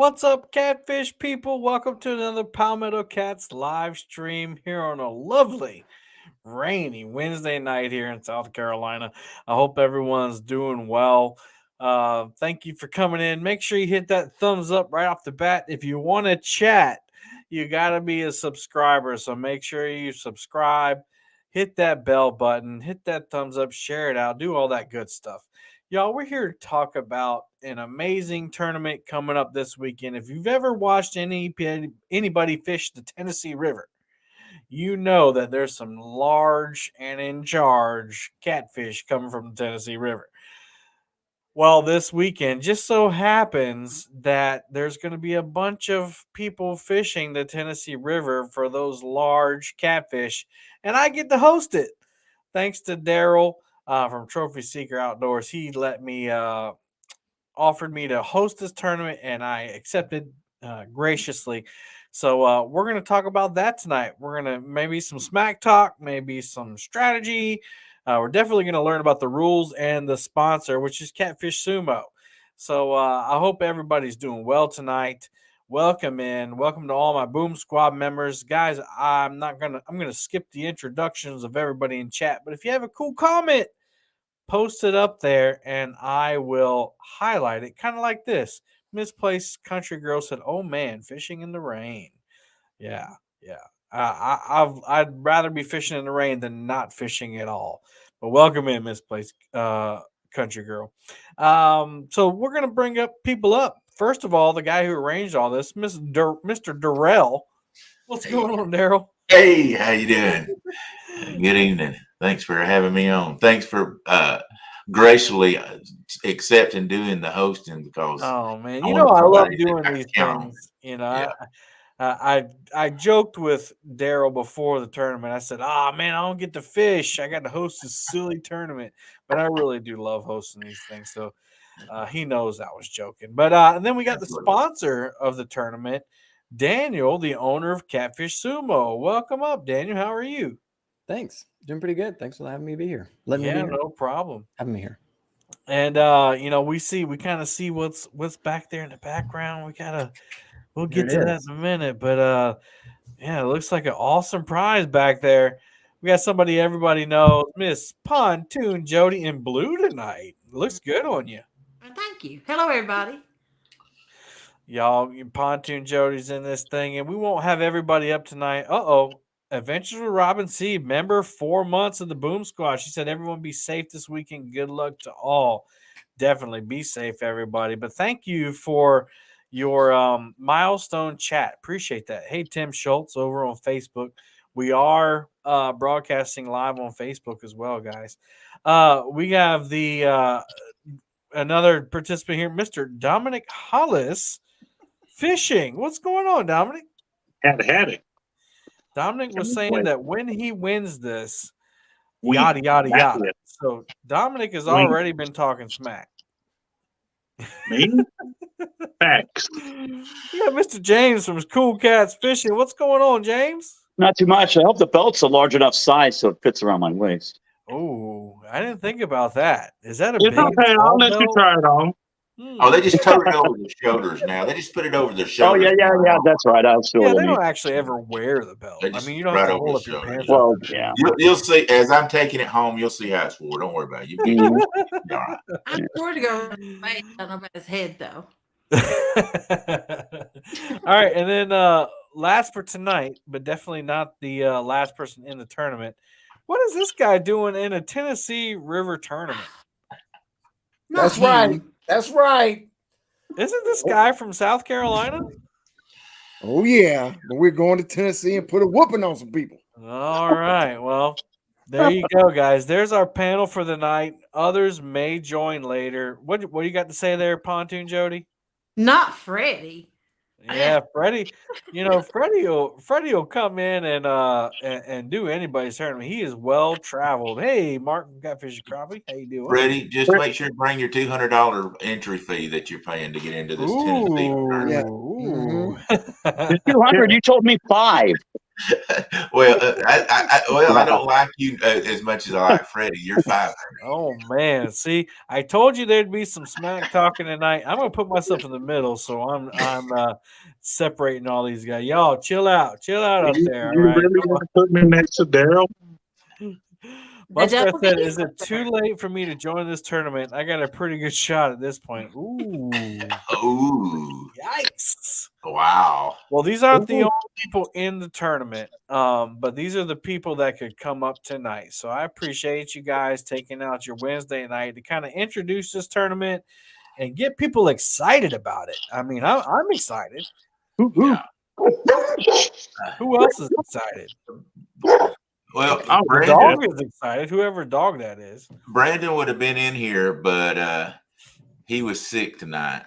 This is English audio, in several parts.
What's up, catfish people? Welcome to another Palmetto Cats live stream here on a lovely, rainy Wednesday night here in South Carolina. I hope everyone's doing well. Thank you for coming in. Make sure you hit that thumbs up right off the bat. If you want to chat, you got to be a subscriber. So make sure you subscribe, hit that bell button, hit that thumbs up, share it out, do all that good stuff. Y'all, we're here to talk about an amazing tournament coming up this weekend. If you've ever watched anybody fish the Tennessee River, you know that there's some large and in charge catfish coming from the Tennessee River. Well, this weekend just so happens that there's going to be a bunch of people fishing the Tennessee River for those large catfish, and I get to host it. Thanks to Darrell from Trophy Seeker Outdoors. He offered me to host this tournament, and I accepted graciously. So we're going to talk about that tonight. We're going to maybe some smack talk, maybe some strategy. We're definitely going to learn about the rules and the sponsor, which is Catfish Sumo. So I hope everybody's doing well tonight. Welcome in. Welcome to all my Boom Squad members. Guys, I'm gonna skip the introductions of everybody in chat, but if you have a cool comment, post it up there and I will highlight it, kind of like this. Misplaced Country Girl said, "Oh man, fishing in the rain." Yeah, yeah. I'd rather be fishing in the rain than not fishing at all. But welcome in, Misplaced Country Girl. So we're gonna bring up people up. First of all, the guy who arranged all this, Mr. Darrell. What's going on, Darrell? Hey, how you doing? Good evening. Thanks for having me on. Thanks for graciously accepting doing the hosting because Oh man, I you know wanted I love somebody that doing I these could count on. things. Yeah, I joked with Darrell before the tournament. I said, "Ah man, I don't get to fish. I got to host this silly tournament." But I really do love hosting these things. So he knows I was joking. But and then we got the absolutely. sponsor of the tournament, Daniel, the owner of Catfish Sumo. Welcome up, Daniel. How are you? Thanks. Doing pretty good. Thanks for having me be here. Letting me be Yeah, here. no problem. Having me here. And we kind of see what's back there in the background. We'll There get it to that is. in a minute. But yeah, it looks like an awesome prize back there. We got somebody everybody knows, Miss Pontoon Jodi in blue tonight. Looks good on you. Well, thank you. Hello, everybody. Y'all, Pontoon Jody's in this thing, and we won't have everybody up tonight. Adventures with Robin C, member 4 months of the Boom Squad. She said, "Everyone be safe this weekend. Good luck to all." Definitely be safe, everybody. But thank you for your milestone chat. Appreciate that. Hey, Tim Schultz over on Facebook. We are broadcasting live on Facebook as well, guys. We have the another participant here, Mr. Dominic Hollis. Fishing. What's going on, Dominic? Had it. Dominic was saying that when he wins this, We yada yada that's yada. it. So Dominic has We already been talking smack. me facts. We got Mr. James from Cool Cats Fishing. What's going on, James? Not too much. I hope the belt's a large enough size so it fits around my waist. Oh, I didn't think about that. Is that a It's big okay. I'll tall let you belt? try it on. Oh, they just towed it over their shoulders now. They just put it over their Oh shoulders. yeah. That's right. I see Yeah, what I they mean. don't actually ever wear the belt. They I just mean, you don't have right to over hold the up your shoulders. pants. Well, yeah. You'll see as I'm taking it home. You'll see how it's for. Don't worry about it. You'll be Mhm. all right. I swear to go on his face. I don't know about his head, though. All right, and then last for tonight, but definitely not the last person in the tournament. What is this guy doing in a Tennessee River tournament? Not That's him. right. That's right. Isn't this guy from South Carolina? Oh yeah, but we're going to Tennessee and put a whooping on some people. All right, well, there you go, guys. There's our panel for the night. Others may join later. What do you got to say there, Pontoon Jody? Not Freddie. Yeah, Freddie. Freddie will come in and do anybody's tournament. He is well traveled. Hey, Martin Catfish and Crappie, how you doing? Freddie, just make sure to bring your $200 entry fee that you're paying to get into this Tennessee tournament. Ooh. Yeah. The 200. You told me 5. Well, I don't like you as much as I like Freddie. You're 500. Oh man, see, I told you there'd be some smack talking tonight. I'm gonna put myself in the middle, so I'm separating all these guys. Y'all, chill out up You there. All you right. really want to put me next to Darrell? Musker double said, D's "Is it up too there. late for me to join this tournament? I got a pretty good shot at this point." Ooh, Ooh, yikes! wow. Well, these aren't the only people in the tournament, but these are the people that could come up tonight. So I appreciate you guys taking out your Wednesday night to kind of introduce this tournament and get people excited about it. I mean, I'm excited. Yeah. Who else is excited? Well, Oh, The Brandon, dog is excited. Whoever dog that is. Brandon would have been in here, but he was sick tonight,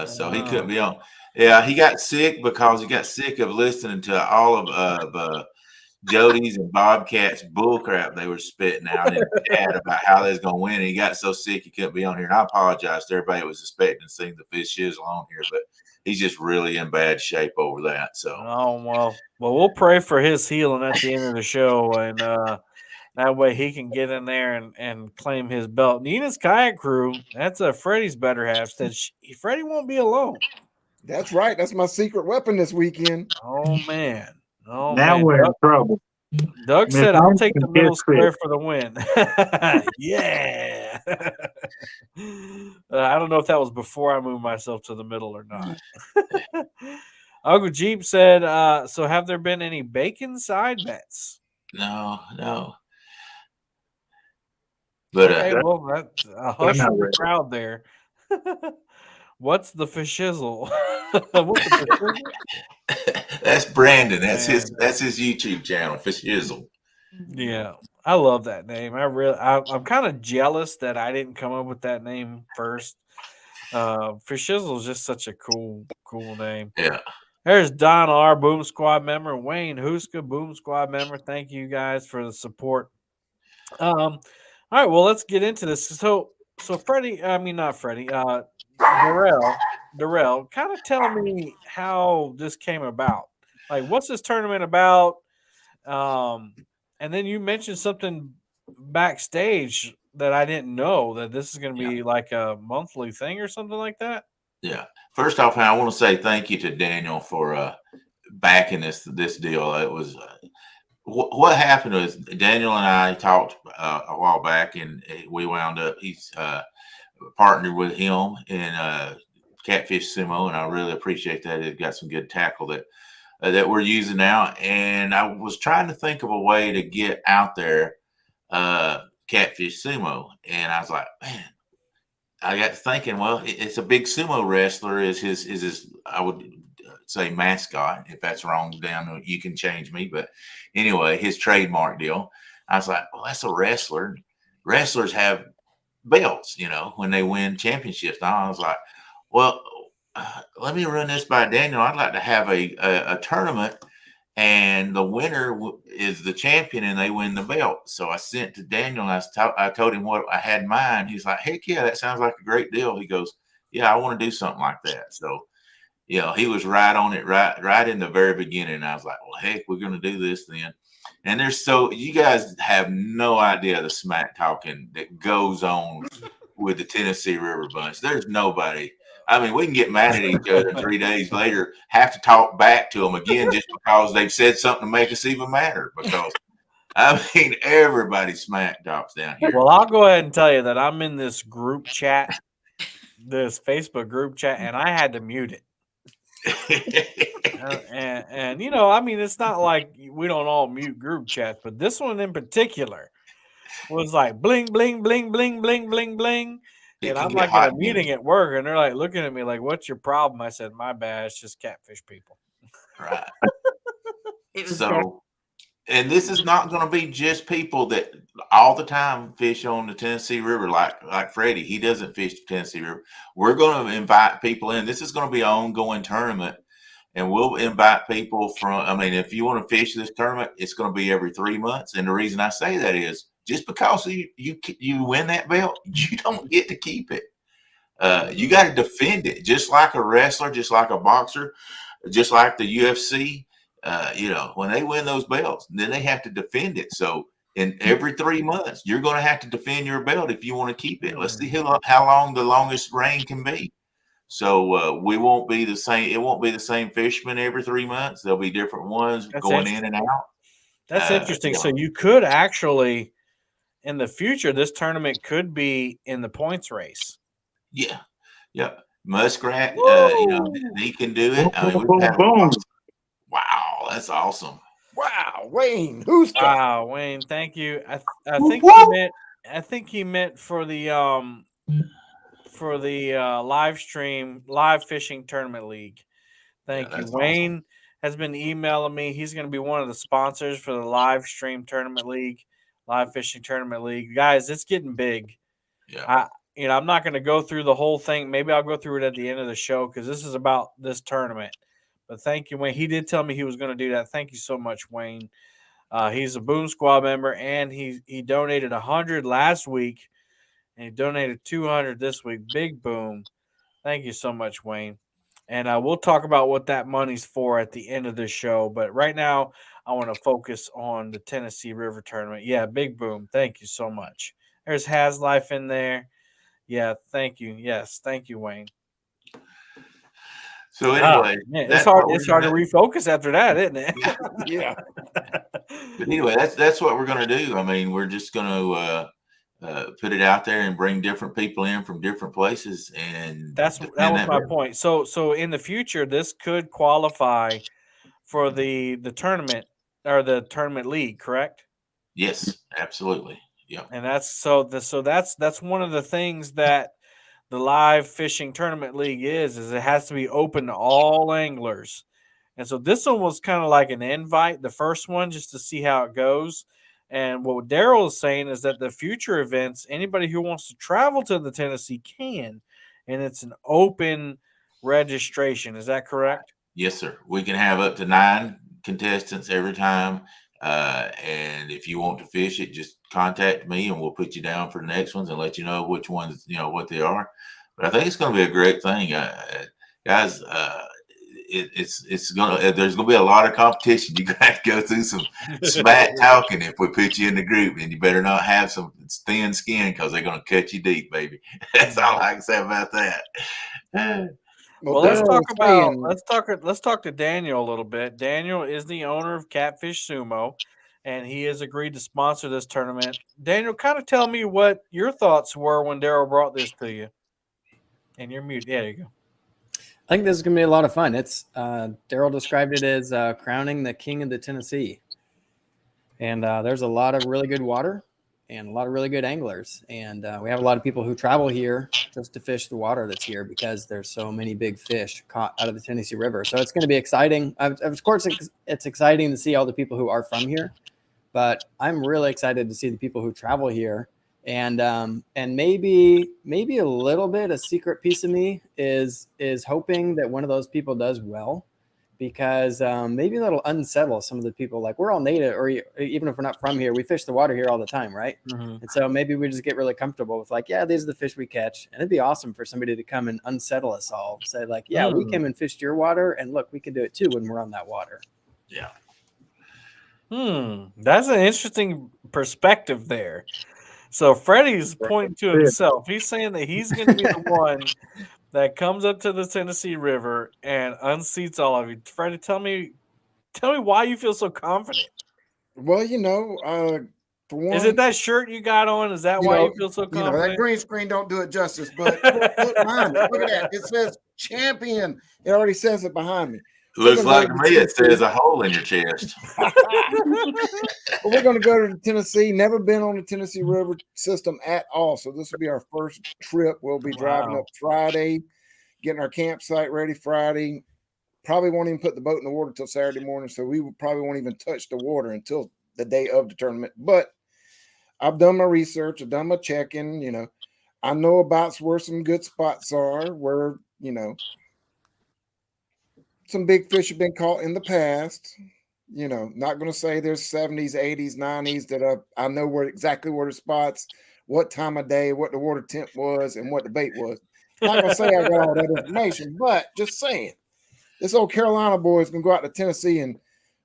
so he couldn't be on. Yeah, he got sick because he got sick of listening to all of Jodi's and Bobcat's bullcrap they were spitting out in the chat about how they was going to win. And he got so sick he couldn't be on here. And I apologize to everybody who was expecting to see the fish shizzle on here, but he's just really in bad shape over that. So, Oh well, we'll pray for his healing at the end of the show, and that way he can get in there and claim his belt. Nina's kayak crew. That's Freddie's better half. Said Freddie won't be alone. That's right. That's my secret weapon this weekend. Oh man. Oh now man. we're in trouble. Doug Miss said, "I'll Hunt take the can middle get square fit. for the win." Yeah. I don't know if that was before I moved myself to the middle or not. Uncle Jeep said, "So have there been any bacon side bets?" no. But Okay, well, that's a hush not in the ready. crowd there. What's the fishizzle? What's the fishizzle? that's Brandon. That's Man. his YouTube channel, Fish Hizzle. Yeah, I love that name. I'm kind of jealous that I didn't come up with that name first. Fishizzle is just such a cool name. Yeah. There's Don R, Boom Squad member, Wayne Huska, Boom Squad member. Thank you guys for the support. All right, well, let's get into this. So Freddie, I mean not Freddie, Darrell, kind of tell me how this came about. Like, what's this tournament about? And then you mentioned something backstage that I didn't know, that this is going to be like a monthly thing or something like that. Yeah. First off, I want to say thank you to Daniel for backing this deal. It was what happened was Daniel and I talked a while back, and we wound up. He's partnered with him in Catfish Sumo, and I really appreciate that. It got some good tackle that we're using now. And I was trying to think of a way to get out there Catfish Sumo, and I was like, man. I got thinking, well, it's a big sumo wrestler is his I would say mascot. If that's wrong, down you can change me. But anyway, his trademark deal. I was like, well, that's a wrestler. Wrestlers have belts, when they win championships. And I was like, well, let me run this by Daniel. I'd like to have a tournament, and the winner is the champion, and they win the belt. So I sent to Daniel, and I told him what I had in mind. He's like, heck yeah, that sounds like a great deal. He goes, yeah, I want to do something like that. So, he was right on it, right in the very beginning. I was like, well, heck, we're going to do this then. And you guys have no idea the smack talking that goes on with the Tennessee River Bunch. There's nobody. I mean, we can get mad at each other, and 3 days later have to talk back to them again just because they've said something to make us even madder. Because, I mean, everybody smack talks down here. Well, I'll go ahead and tell you that I'm in this group chat, this Facebook group chat, and I had to mute it. And I mean, it's not like we don't all mute group chats, but this one in particular was like bling, bling, bling, bling, bling, bling, bling. And I'm like at a meeting at work, and they're like looking at me like, "What's your problem?" I said, "My bad. It's just catfish people." Right. It was So, and this is not going to be just people that all the time fish on the Tennessee River, like Freddie. He doesn't fish the Tennessee River. We're going to invite people in. This is going to be an ongoing tournament, and we'll invite people from. I mean, if you want to fish this tournament, it's going to be every 3 months. And the reason I say that is just because you win that belt, you don't get to keep it. You got to defend it, just like a wrestler, just like a boxer, just like the UFC. when they win those belts, then they have to defend it. So in every 3 months, you're going to have to defend your belt if you want to keep it. Let's see how long the longest reign can be. So we won't be the same. It won't be the same fishermen every 3 months. There'll be different ones going in and out. That's interesting. So you could actually, in the future, this tournament could be in the points race. Yeah. Yep. Muskrat, he can do it. I mean, Boom, boom. Wow, that's awesome. Wow, Wayne, who's Wow, Wayne, thank you. I think he meant for the live fishing tournament league. Thank you. That's Wayne awesome. has been emailing me. He's going to be one of the sponsors for the live stream tournament league, live fishing tournament league. Guys, it's getting big. Yeah. I'm not going to go through the whole thing. Maybe I'll go through it at the end of the show because this is about this tournament. But thank you, Wayne. He did tell me he was going to do that. Thank you so much, Wayne. He's a Boom Squad member, and he donated 100 last week, and he donated 200 this week. Big Boom. Thank you so much, Wayne. And we'll talk about what that money's for at the end of the show. But right now, I want to focus on the Tennessee River tournament. Yeah, Big Boom. Thank you so much. There's Has Life in there. Yeah, thank you. Yes, thank you, Wayne. So anyway, it's hard to refocus after that, isn't it? Yeah. But anyway, that's what we're going to do. I mean, we're just going to put it out there and bring different people in from different places, and that was my point. So in the future, this could qualify for the tournament or the tournament league, correct? Yes, absolutely. Yeah. And that's one of the things that the live fishing tournament league is it has to be open to all anglers. And so this one was kind of like an invite, the first one, just to see how it goes. And what Darrell is saying is that the future events, anybody who wants to travel to the Tennessee can, and it's an open registration. Is that correct? Yes, sir. We can have up to 9 contestants every time. And if you want to fish it, just contact me and we'll put you down for the next ones and let you know which ones, what they are. But I think it's going to be a great thing, guys. There's going to be a lot of competition. You're going to have to go through some smack talking if we put you in the group, and you better not have some thin skin because they're going to cut you deep, baby. That's all I can say about that. Well, let's talk to Daniel a little bit. Daniel is the owner of Catfish Sumo, and he has agreed to sponsor this tournament. Daniel, kind of tell me what your thoughts were when Darrell brought this to you. And you're mute. Yeah, there you go. I think this is going to be a lot of fun. It's Darrell described it as crowning the king of the Tennessee. And there's a lot of really good water and a lot of really good anglers. And we have a lot of people who travel here just to fish the water that's here because there's so many big fish caught out of the Tennessee River. So it's going to be exciting. Of course, it's exciting to see all the people who are from here. But I'm really excited to see the people who travel here. And maybe a little bit, a secret piece of me is hoping that one of those people does well, because maybe that'll unsettle some of the people. Like, we're all native, or even if we're not from here, we fish the water here all the time, right? Mm-hmm. And so maybe we just get really comfortable with like, yeah, these are the fish we catch. And it'd be awesome for somebody to come and unsettle us all. Say like, yeah, we came and fished your water, and look, we can do it too when we're on that water. Yeah. That's an interesting perspective there. So Freddie's pointing to himself. He's saying that he's going to be the one that comes up to the Tennessee River and unseats all of you. Freddie, tell me why you feel so confident. Well, for one, is it that shirt you got on? Is that why you feel so confident? That green screen don't do it justice. But look behind me. Look at that. It says champion. It already says it behind me. Looks like to me it says a hole in your chest. Well, we're going to go to Tennessee. Never been on the Tennessee River system at all. So this will be our first trip. We'll be driving up Friday, getting our campsite ready Friday. Probably won't even put the boat in the water until Saturday morning. So we probably won't even touch the water until the day of the tournament. But I've done my research. I've done my checking. I know about where some good spots are, where, some big fish have been caught in the past. Not going to say there's 70s, 80s, 90s that I know exactly where the spots, what time of day, what the water temp was, and what the bait was. Not going to say I got all that information, but just saying. This old Carolina boy is going to go out to Tennessee and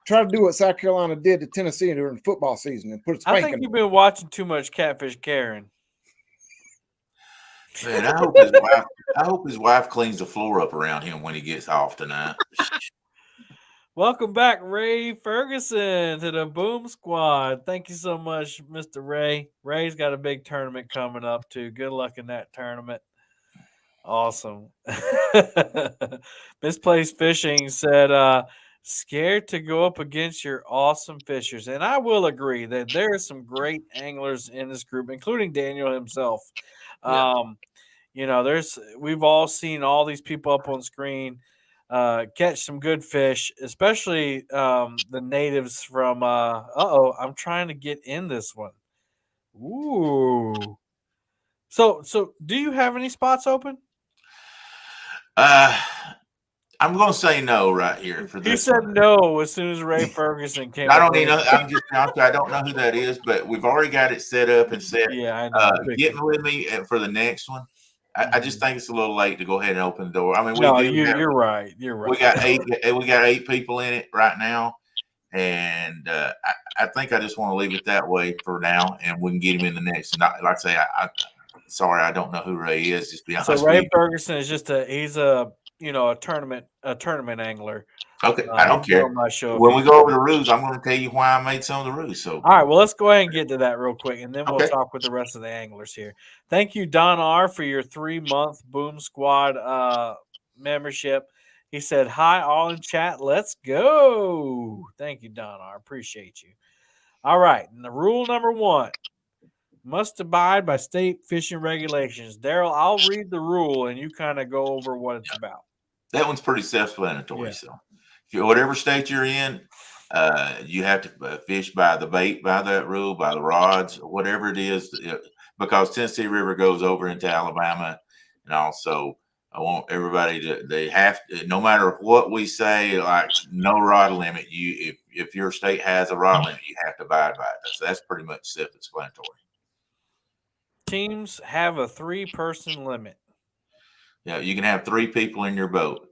try to do what South Carolina did to Tennessee during football season and put a I spanking. think you've been watching too much Catfish Karen. Man, I hope his wife cleans the floor up around him when he gets off tonight. Welcome back, Ray Ferguson, to the Boom Squad. Thank you so much, Mr. Ray. Ray's got a big tournament coming up, too. Good luck in that tournament. Awesome. Misplaced Fishing said, scared to go up against your awesome fishers. And I will agree that there are some great anglers in this group, including Daniel himself. Yeah. We've all seen all these people up on screen catch some good fish, especially the natives from I'm trying to get in this one. Ooh. So do you have any spots open? I'm going to say no right here for He this said one. no as soon as Ray Ferguson came. I don't even know. I'm just honestly, I don't know who that is, but we've already got it set up and set. Yeah, I know. Getting with me for the next one. I just think it's a little late to go ahead and open the door. I mean, you're right. You're right. We got 8 people in it right now, and I think I just want to leave it that way for now, and we can get him in the next. Like I say, sorry, I don't know who Ray is. Just be honest. So Ray Ferguson is just he's a tournament angler. Okay, I don't care. On my show when we go over the rules, I'm going to tell you why I made some of the rules. So, all right, well, let's go ahead and get to that real quick, and then we'll Okay. talk with the rest of the anglers here. Thank you, Don R, for your 3-month Boom Squad membership. He said, "Hi, all in chat. Let's go." Thank you, Don R. Appreciate you. All right, and the rule number 1: must abide by state fishing regulations. Darrell, I'll read the rule, and you kind of go over what it's about. that one's pretty self-explanatory. Yeah. So, whatever state you're in, you have to fish by the bait, by that rule, by the rods, whatever it is, because Tennessee River goes over into Alabama, and also I want everybody they have to, no matter what we say, like no rod limit. If your state has a rod limit, you have to abide by it. So that's pretty much self-explanatory. Teams have a 3-person limit. Yeah, you can have 3 people in your boat.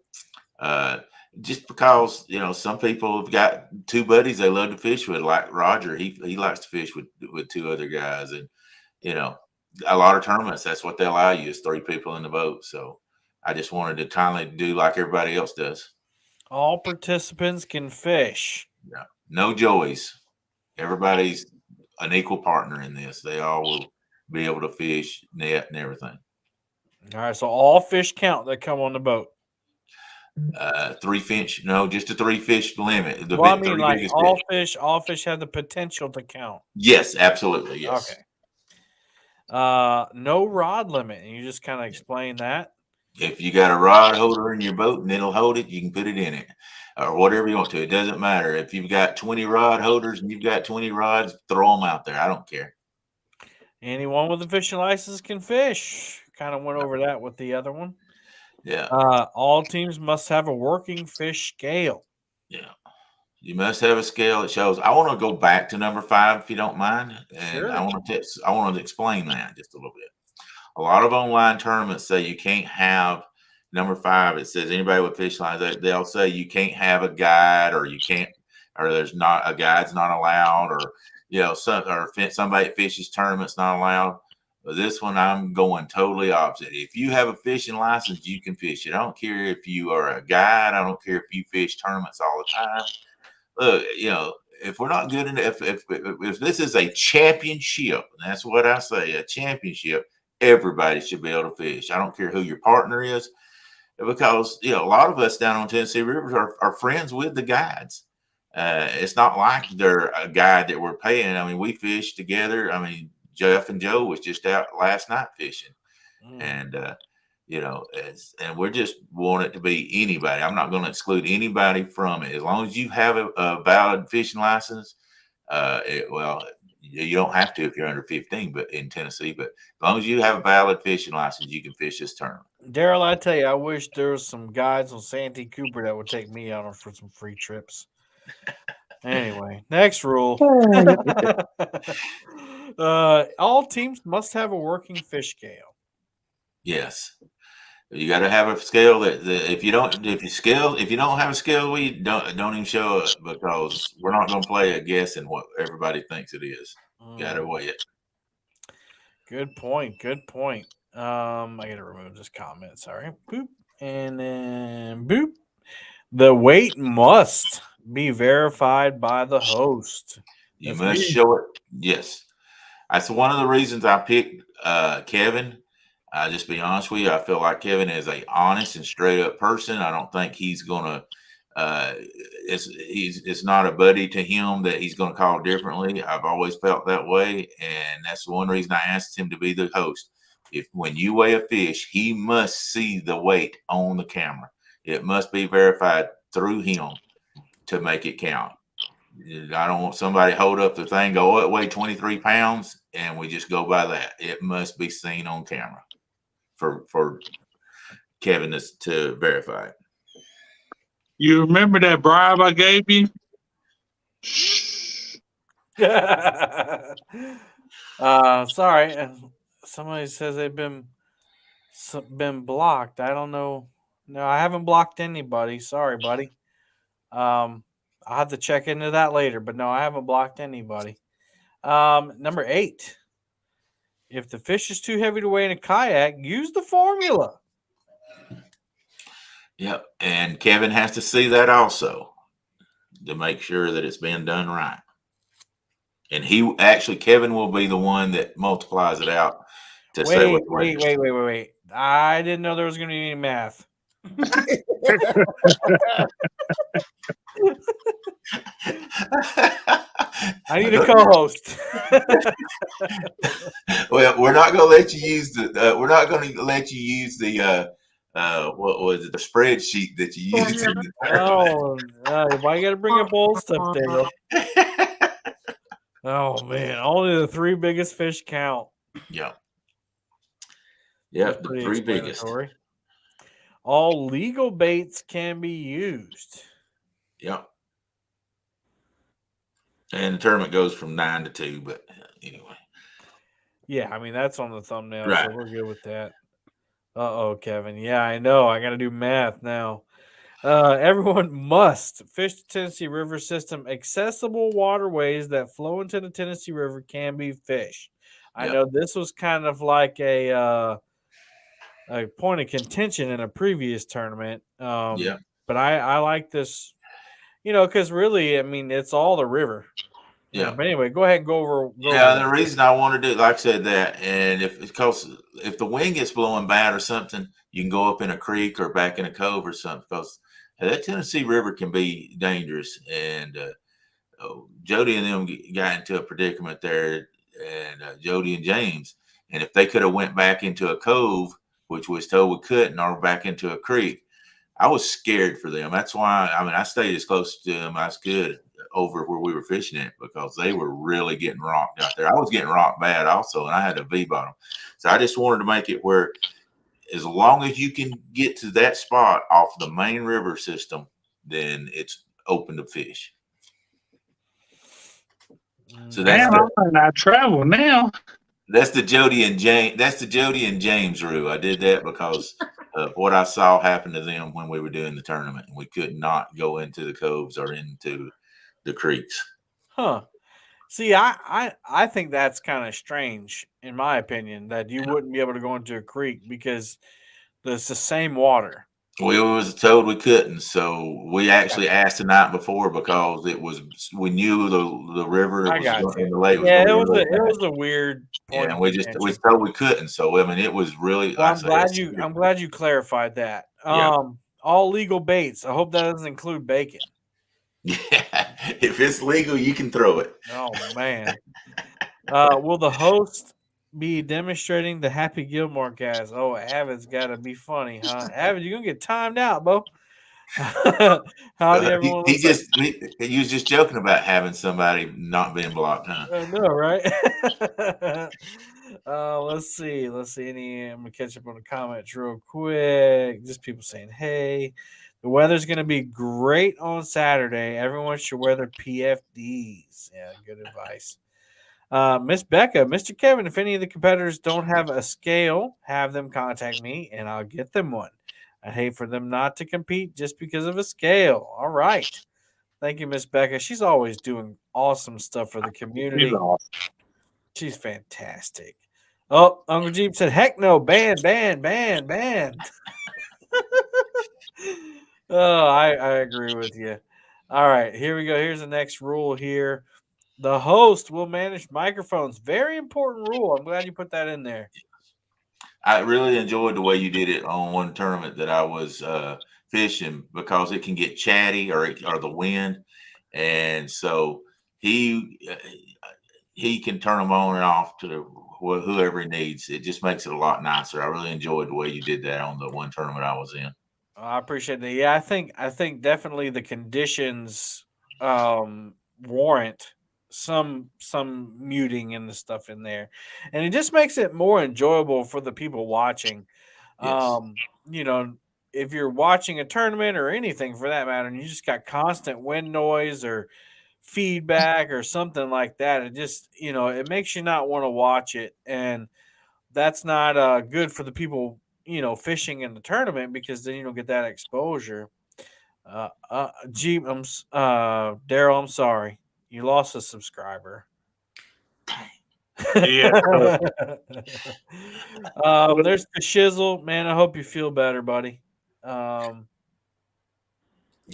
Just because some people have got 2 buddies they love to fish with, like Roger. He likes to fish with 2 other guys, and a lot of tournaments that's what they allow you is 3 people in the boat. So I just wanted to kindly do like everybody else does. All participants can fish. Yeah, no joeys. Everybody's an equal partner in this. They all will be able to fish, net, and everything. All right, so all fish count that come on the boat. 3 fish, no, just a 3 fish limit. Well, I mean, like all fish have the potential to count. Yes, absolutely. Yes. Okay. No rod limit. And you just kind of explain that. If you got a rod holder in your boat and it'll hold it, you can put it in it or whatever you want to. It doesn't matter. If you've got 20 rod holders and you've got 20 rods, throw them out there. I don't care. Anyone with a fishing license can fish. Kind of went over that with the other one. Yeah. All teams must have a working fish scale. Yeah. You must have a scale that shows. I want to go back to number 5, if you don't mind. And Sure. I want to explain that just a little bit. A lot of online tournaments say you can't have number 5. It says anybody with fish lines, they'll say you can't have a guide, or you can't, or there's not a guide's not allowed, or somebody that fishes tournaments not allowed. But this one, I'm going totally opposite. If you have a fishing license, you can fish it. I don't care if you are a guide. I don't care if you fish tournaments all the time. Look, if we're not good enough, if this is a championship, and that's what I say, a championship, everybody should be able to fish. I don't care who your partner is, because a lot of us down on Tennessee rivers are friends with the guides. It's not like they're a guide that we're paying. I mean, we fish together. I mean, Jeff and Joe was just out last night fishing, and and we're just want it to be anybody. I'm not going to exclude anybody from it as long as you have a valid fishing license. You don't have to if you're under 15, but in Tennessee, but as long as you have a valid fishing license, you can fish this tournament. Darrell, I tell you, I wish there was some guides on Santee Cooper that would take me out for some free trips. Anyway, next rule. All teams must have a working fish scale. Yes. You got to have a scale that if you don't have a scale, we don't even show it because we're not going to play a guess in what everybody thinks it is. Got to weigh it. Good point. Good point. I gotta remove this comment. Sorry. Boop. And then boop. The weight must be verified by the host. You That's must me. show it. Yes. That's one of the reasons I picked Kevin. Just be honest with you, I feel like Kevin is a honest and straight up person. I don't think he's gonna. It's not a buddy to him that he's gonna call differently. I've always felt that way, and that's the one reason I asked him to be the host. If when you weigh a fish, he must see the weight on the camera. It must be verified through him to make it count. I don't want somebody hold up the thing, go, oh, it weighed 23 pounds, and we just go by that. It must be seen on camera for Kevin to verify it. You remember that bribe I gave you? Sorry. Somebody says they've been blocked. I don't know. No, I haven't blocked anybody. Sorry, buddy. I'll have to check into that later, but no, I haven't blocked anybody. Number 8. If the fish is too heavy to weigh in a kayak, use the formula. Yep. And Kevin has to see that also to make sure that it's been done right. And Kevin will be the one that multiplies it out to say what the weight is. Wait. I didn't know there was going to be any math. I need a co-host. Well, we're not going to let you use the. We're not going to let you use the. What was it? The spreadsheet that you used. In the why you got to bring up old stuff, Daniel? Oh man, only the 3 biggest fish count. Yeah. Yep, the 3 biggest. All legal baits can be used. Yep. And the tournament goes from 9 to 2, but anyway. Yeah, I mean that's on the thumbnail, Right. so we're good with that. Kevin. Yeah, I know. I got to do math now. Everyone must fish the Tennessee River system. Accessible waterways that flow into the Tennessee River can be fished. I know this was kind of like a point of contention in a previous tournament. But I like this, because really, I mean, it's all the river. Yeah. But anyway, go ahead and go over. The reason I wanted to, like I said, that, and if the wind gets blowing bad or something, you can go up in a creek or back in a cove or something, because that Tennessee River can be dangerous. And Jodi and them got into a predicament there, and Jodi and James, and if they could have went back into a cove, which was told we couldn't, or back into a creek, I was scared for them. That's why, I stayed as close to them as I could over where we were fishing at, because they were really getting rocked out there. I was getting rocked bad also, and I had a V-bottom. So I just wanted to make it where as long as you can get to that spot off the main river system, then it's open to fish. So that's I travel now. That's the Jodi and James. That's the Jodi and James rule. I did that because of what I saw happen to them when we were doing the tournament. We could not go into the coves or into the creeks. Huh. See, I think that's kind of strange, in my opinion, that you wouldn't be able to go into a creek because it's the same water. We was told we couldn't, so we actually asked the night before because we knew the river and the lake was. Yeah, it was a weird point. Yeah, and we told we couldn't. So it was really. Well, I'm glad you clarified that. All legal baits. I hope that doesn't include bacon. Yeah, if it's legal, you can throw it. Oh man. Will the host be demonstrating the Happy Gilmore guys? Oh, Avid's got to be funny, huh? Avid, you're gonna get timed out, Bo. How did everyone? He was just joking about having somebody not being blocked, huh? I know, right? Let's see. I'm gonna catch up on the comments real quick. Just people saying, "Hey, the weather's gonna be great on Saturday. Everyone should wear their PFDs." Yeah, good advice. Miss Becca, Mr. Kevin, if any of the competitors don't have a scale, have them contact me and I'll get them one. I'd hate for them not to compete just because of a scale. All right. Thank you, Miss Becca. She's always doing awesome stuff for the community. He's awesome. She's fantastic. Oh, Uncle Jeep said, heck no, ban. Oh, I agree with you. All right, here we go. Here's the next rule here. The host will manage microphones. Very important rule. I'm glad you put that in there. I really enjoyed the way you did it on one tournament that I was fishing, because it can get chatty or the wind, and so he can turn them on and off to whoever he needs. It just makes it a lot nicer. I really enjoyed the way you did that on the one tournament I was in. I appreciate that. Yeah, I think definitely the conditions warrant some muting and the stuff in there, and it just makes it more enjoyable for the people watching. Yes. You know, if you're watching a tournament or anything for that matter, and you just got constant wind noise or feedback or something like that, it just it makes you not want to watch it, and that's not good for the people fishing in the tournament, because then you don't get that exposure. Darrell, I'm sorry, you lost a subscriber. Yeah. There's the shizzle, man. I hope you feel better, buddy.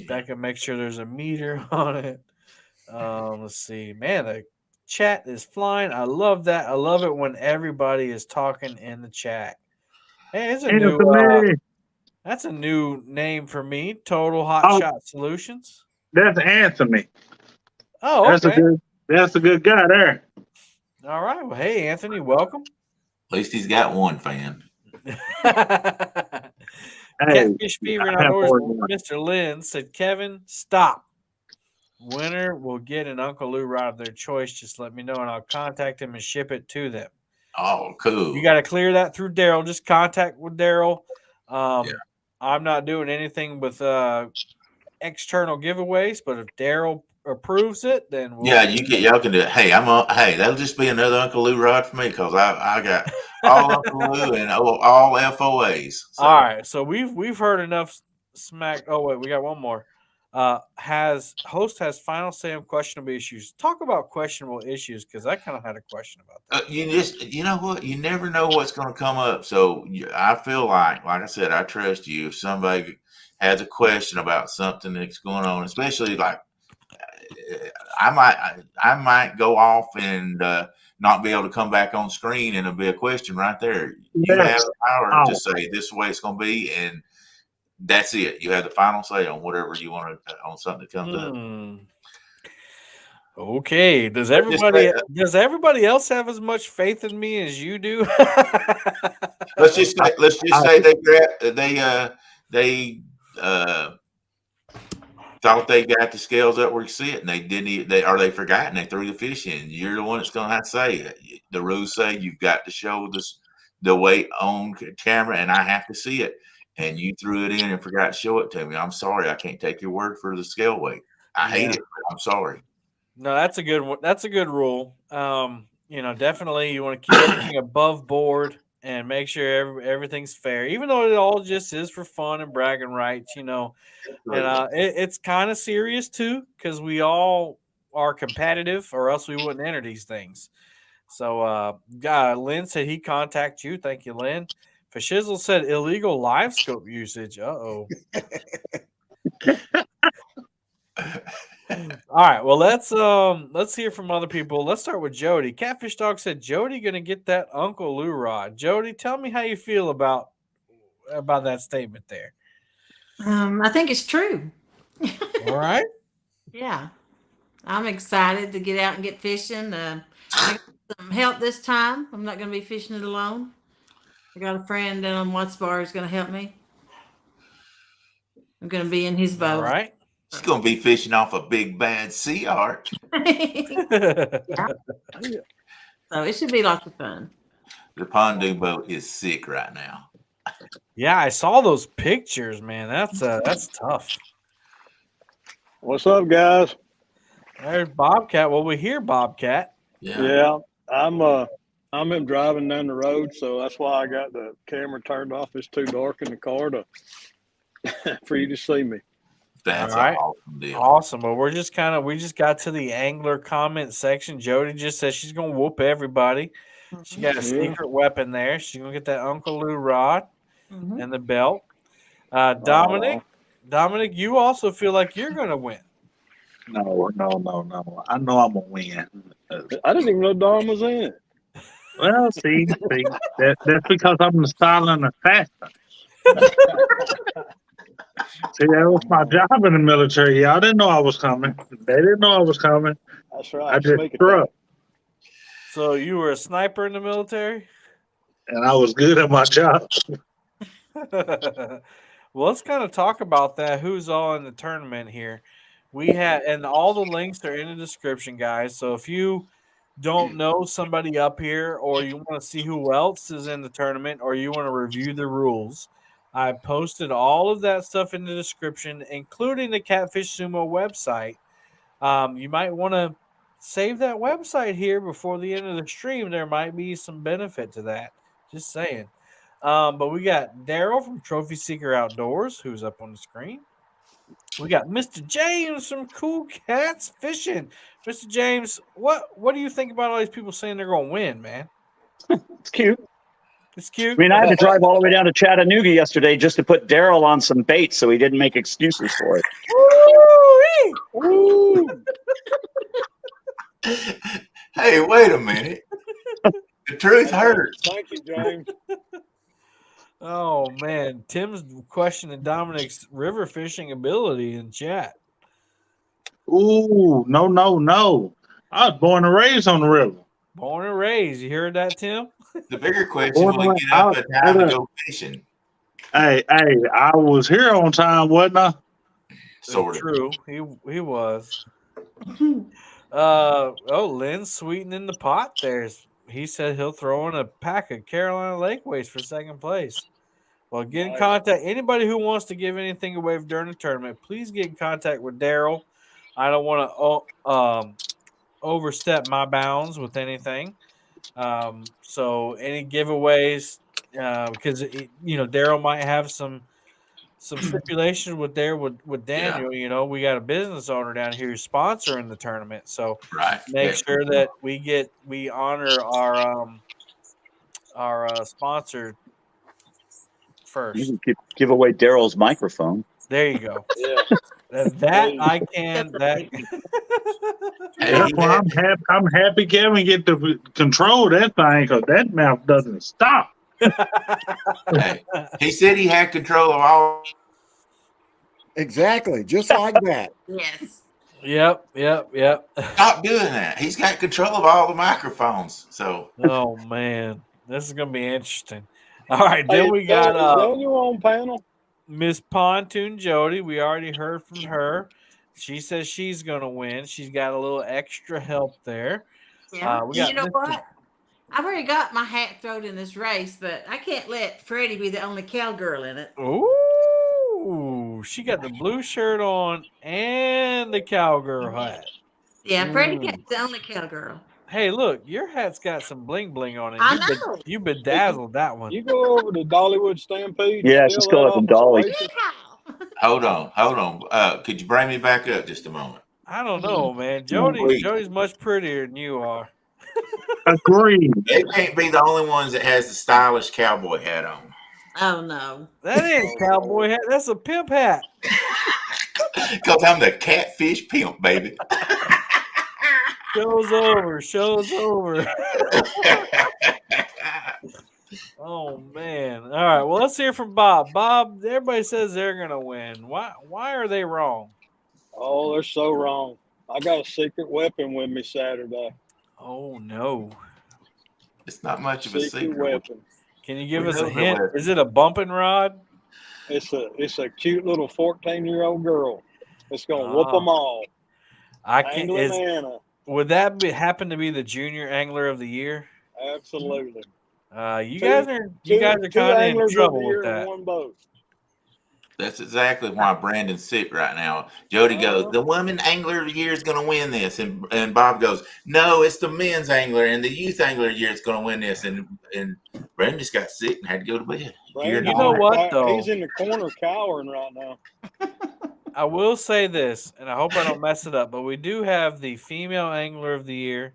Becca, make sure there's a meter on it. Let's see, man. The chat is flying. I love that. I love it when everybody is talking in the chat. Hey, it's a new. Anthony. That's a new name for me. Total Hotshot Solutions. That's Anthony. Oh, okay. That's a good guy there. All right. Well, hey, Anthony, welcome. At least he's got one fan. Catfish Fever and Outdoors, Mr. Lynn said, Kevin, stop. Winner will get an Uncle Lou rod of their choice. Just let me know, and I'll contact him and ship it to them. Oh, cool. You got to clear that through Darrell. Just contact with Darrell. I'm not doing anything with external giveaways, but if Darrell approves it, then y'all can do it. Hey, that'll just be another Uncle Lou rod for me, because I got all Uncle Lou and all FOAs. So. All right, so we've heard enough smack. Oh wait, we got one more. Host has final say on questionable issues. Talk about questionable issues, because I kind of had a question about that. You know what? You never know what's going to come up. So I feel like I said, I trust you. If somebody has a question about something that's going on, especially like I might go off and not be able to come back on screen, and it'll be a question right there. You have the power to say this is the way it's going to be, and that's it. You have the final say on whatever you want on something that comes up. Okay. Does everybody else have as much faith in me as you do? let's just say they thought they got the scales up where you see it, and they forgot, and they threw the fish in. You're the one that's going to have to say it. The rules say you've got to show the weight on camera, and I have to see it. And you threw it in and forgot to show it to me. I'm sorry. I can't take your word for the scale weight. I hate it. I'm sorry. No, that's a good one. That's a good rule. Definitely you want to keep everything above board and make sure everything's fair, even though it all just is for fun and bragging rights, And it's kind of serious too, because we all are competitive, or else we wouldn't enter these things. So, Lynn said he contact you. Thank you, Lynn. Fashizzle said illegal live scope usage. Uh-oh. All right. Well, let's hear from other people. Let's start with Jodi. Catfish Dog said Jodi gonna get that Uncle Lou rod. Jodi, tell me how you feel about that statement there. I think it's true. All right. Yeah. I'm excited to get out and get fishing. I got some help this time. I'm not going to be fishing it alone. I got a friend down on Watts Bar who's going to help me. I'm going to be in his boat. All right. She's going to be fishing off a big bad sea art. Yeah. So it should be lots of fun. The pontoon boat is sick right now. Yeah, I saw those pictures, man. That's tough. What's up, guys? There's Bobcat. Well, we hear Bobcat. Yeah, I'm driving down the road, so that's why I got the camera turned off. It's too dark in the car for you to see me. That's All right. an awesome deal. Awesome. Well, we just got to the angler comment section. Jodi just says she's gonna whoop everybody. She got a secret weapon there. She's gonna get that Uncle Lou rod and the belt. Dominic, you also feel like you're gonna win. No. I know I'm gonna win. I didn't even know Don was in it. Well, see, that's because I'm the silent assassin. See, that was my job in the military. Y'all didn't know I was coming. They didn't know I was coming. That's right. I just struck, So you were a sniper in the military? and I was good at my job. Well, let's kind of talk about that. Who's all in the tournament here? We had, and all the links are in the description, guys. So if you don't know somebody up here, or you want to see who else is in the tournament, or you want to review the rules, I posted all of that stuff in the description, including the Catfish Sumo website. You might want to save that website here before the end of the stream. There might be some benefit to that. Just saying. But we got Darrell from Trophy Seeker Outdoors, who's up on the screen. We got Mr. James from Cool Cats Fishing. Mr. James, what do you think about all these people saying they're going to win, man? It's cute. It's cute. I mean, I had to drive all the way down to Chattanooga yesterday just to put Darrell on some bait so he didn't make excuses for it. Woo! Hey, wait a minute. The truth hurts. Thank you, James. Oh, man. Tim's questioning Dominic's river fishing ability in chat. Ooh, no. I was born and raised on the river. Born and raised. You heard that, Tim? The bigger question: will we get up at time to go fishing? Hey, I was here on time, wasn't I? Sort of. True. He was. Lynn's sweetening the pot there. He said he'll throw in a pack of Carolina Lakeways for second place. Well, get in contact. Anybody who wants to give anything away during the tournament, please get in contact with Darrell. I don't want to overstep my bounds with anything. So any giveaways, because Darrell might have some stipulations with Daniel. Yeah. We got a business owner down here who's sponsoring the tournament, so Right. make sure that we honor our sponsor first. You can give away Darrell's microphone. There you go. Yeah. That I can. That. That's why I'm happy Kevin get to control that thing, because that mouth doesn't stop. Hey, he said he had control of all. Exactly, just like that. Yes. Yep. Stop doing that. He's got control of all the microphones. So. Oh man, this is gonna be interesting. All right, then we got Daniel on panel. Miss Pontoon Jodi. We already heard from her. She says she's gonna win. She's got a little extra help there. Yeah. We got You know Mr. what? I've already got my hat thrown in this race, but I can't let Freddie be the only cowgirl in it. Ooh, she got the blue shirt on and the cowgirl hat. Yeah, Freddie gets the only cowgirl. Hey, look, your hat's got some bling bling on it. I know. You bedazzled that one. You go over to Dollywood Stampede. Yeah, just go up and Dolly. Hold on. Could you bring me back up just a moment? I don't know, man. Jodi's much prettier than you are. Agreed. They can't be the only ones that has the stylish cowboy hat on. Oh no. That ain't a cowboy hat. That's a pimp hat. Because I'm the catfish pimp, baby. Show's over. Oh man. All right. Well, let's hear from Bob. Bob, everybody says they're gonna win. Why are they wrong? Oh, they're so wrong. I got a secret weapon with me Saturday. Oh no. It's not much of a secret weapon. Can you give us a hint? Is it a bumping rod? It's a cute little 14-year-old girl. It's gonna whoop them all. Would that happen to be the junior angler of the year? Absolutely. You guys are kind of in trouble with that. One boat. That's exactly why Brandon's sick right now. Jodi goes, the women angler of the year is going to win this, and Bob goes, no, it's the men's angler and the youth angler of the year is going to win this, and Brandon just got sick and had to go to bed. Brandon, You know what, though? He's in the corner cowering right now. I will say this, and I hope I don't mess it up, but we do have the female angler of the year.